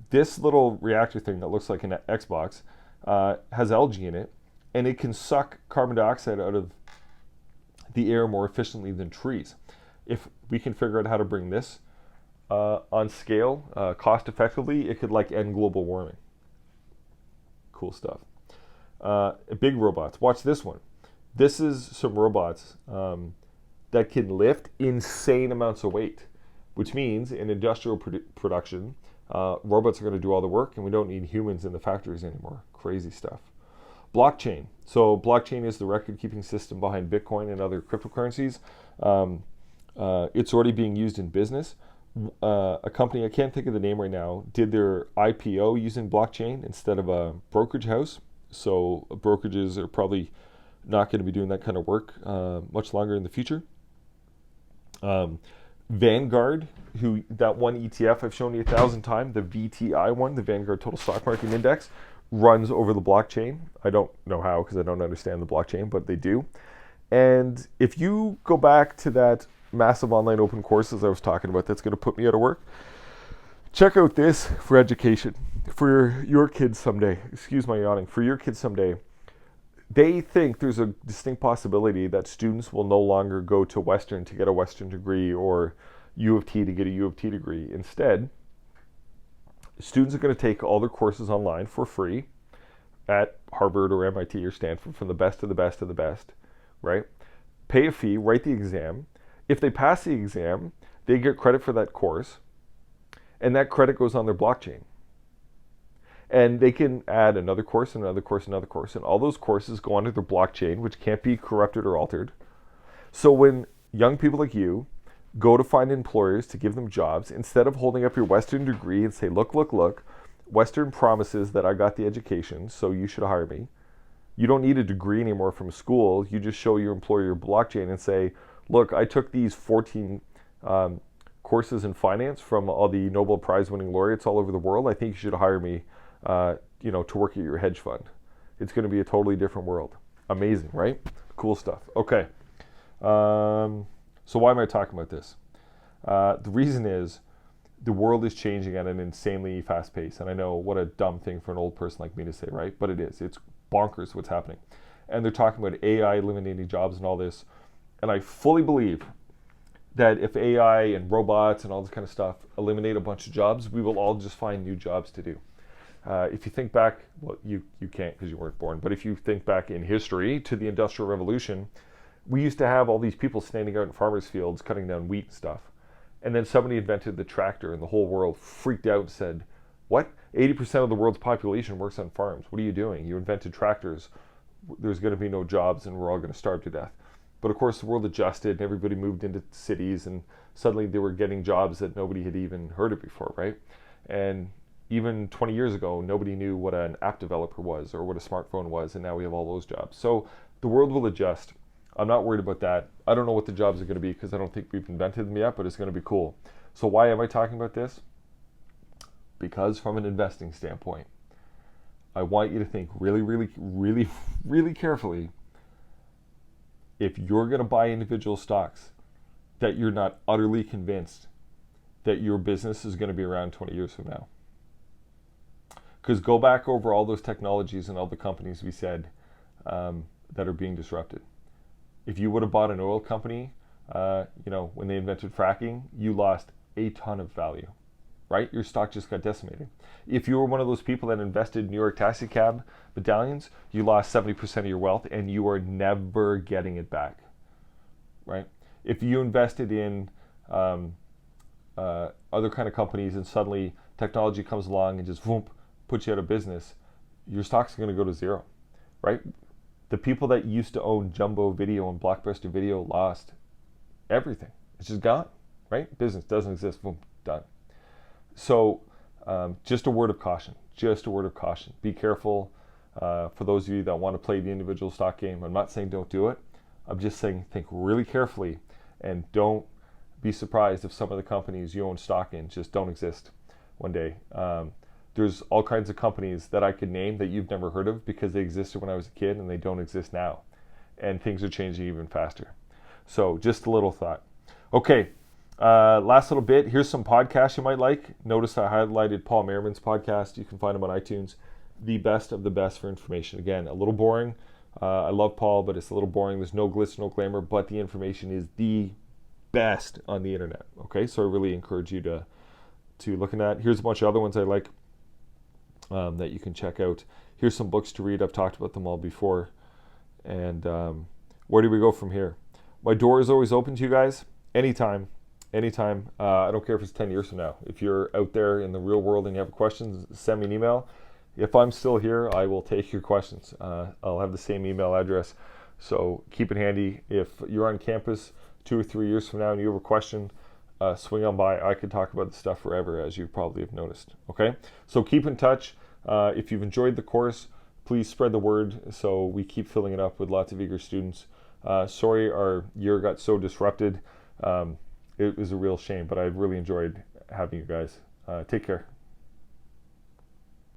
This little reactor thing that looks like an Xbox has algae in it, and it can suck carbon dioxide out of the air more efficiently than trees. If we can figure out how to bring this on scale, cost effectively, it could like end global warming. Cool stuff. Big robots. Watch this one. This is some robots that can lift insane amounts of weight, which means in industrial production, robots are going to do all the work and we don't need humans in the factories anymore. Crazy stuff. Blockchain. So blockchain is the record-keeping system behind Bitcoin and other cryptocurrencies. It's already being used in business. A company, I can't think of the name right now, did their IPO using blockchain instead of a brokerage house. So brokerages are probably not going to be doing that kind of work much longer in the future. Vanguard, that one ETF I've shown you 1,000 times, the VTI one, the Vanguard Total Stock Market Index, runs over the blockchain. I don't know how because I don't understand the blockchain, but they do. And if you go back to that massive online open courses I was talking about that's going to put me out of work, check out this for education for your kids someday. Excuse my yawning. For your kids someday. They think there's a distinct possibility that students will no longer go to Western to get a Western degree or U of T to get a U of T degree. Instead, students are going to take all their courses online for free at Harvard or MIT or Stanford from the best of the best of the best, right? Pay a fee, write the exam. If they pass the exam, they get credit for that course, and that credit goes on their blockchain. And they can add another course, another course, another course, and all those courses go onto their blockchain, which can't be corrupted or altered. So when young people like you go to find employers to give them jobs, instead of holding up your Western degree and say, look, look, look, Western promises that I got the education, so you should hire me. You don't need a degree anymore from school. You just show your employer your blockchain and say, look, I took these 14 courses in finance from all the Nobel Prize winning laureates all over the world. I think you should hire me to work at your hedge fund. It's going to be a totally different world. Amazing, right? Cool stuff. Okay. So why am I talking about this? The reason is the world is changing at an insanely fast pace. And I know what a dumb thing for an old person like me to say, right? But it is. It's bonkers what's happening. And they're talking about AI eliminating jobs and all this. And I fully believe that if AI and robots and all this kind of stuff eliminate a bunch of jobs, we will all just find new jobs to do. If you think back, well, you can't because you weren't born, but if you think back in history to the Industrial Revolution, we used to have all these people standing out in farmers' fields cutting down wheat and stuff. And then somebody invented the tractor and the whole world freaked out and said, what? 80% of the world's population works on farms. What are you doing? You invented tractors. There's going to be no jobs and we're all going to starve to death. But of course the world adjusted and everybody moved into cities and suddenly they were getting jobs that nobody had even heard of before, right? And even 20 years ago, nobody knew what an app developer was or what a smartphone was, and now we have all those jobs. So the world will adjust. I'm not worried about that. I don't know what the jobs are going to be because I don't think we've invented them yet, but it's going to be cool. So why am I talking about this? Because from an investing standpoint, I want you to think really, really, really, really carefully. If you're going to buy individual stocks, that you're not utterly convinced that your business is going to be around 20 years from now. Because go back over all those technologies and all the companies we said that are being disrupted. If you would have bought an oil company, when they invented fracking, you lost a ton of value, right? Your stock just got decimated. If you were one of those people that invested in New York taxi cab medallions, you lost 70% of your wealth and you are never getting it back, right? If you invested in other kind of companies and suddenly technology comes along and just whoop, puts you out of business, your stock's going to go to zero, right? The people that used to own Jumbo Video and Blockbuster Video lost everything. It's just gone, right? Business doesn't exist, boom, done. So just a word of caution. Just a word of caution. Be careful. For those of you that want to play the individual stock game, I'm not saying don't do it. I'm just saying think really carefully and don't be surprised if some of the companies you own stock in just don't exist one day. There's all kinds of companies that I could name that you've never heard of because they existed when I was a kid and they don't exist now. And things are changing even faster. So just a little thought. Okay, last little bit. Here's some podcasts you might like. Notice I highlighted Paul Merriman's podcast. You can find him on iTunes. The best of the best for information. Again, a little boring. I love Paul, but it's a little boring. There's no glitz, no glamour, but the information is the best on the internet. Okay, so I really encourage you to look at that. Here's a bunch of other ones I like that you can check out. Here's some books to read. I've talked about them all before. And where do we go from here? My door is always open to you guys. Anytime. I don't care if it's 10 years from now. If you're out there in the real world and you have questions, send me an email. If I'm still here, I will take your questions. I'll have the same email address. So keep it handy. If you're on campus 2 or 3 years from now and you have a question, swing on by. I could talk about this stuff forever, as you probably have noticed. Okay? So keep in touch. If you've enjoyed the course, please spread the word so we keep filling it up with lots of eager students. Sorry our year got so disrupted. It was a real shame, but I really enjoyed having you guys. Take care.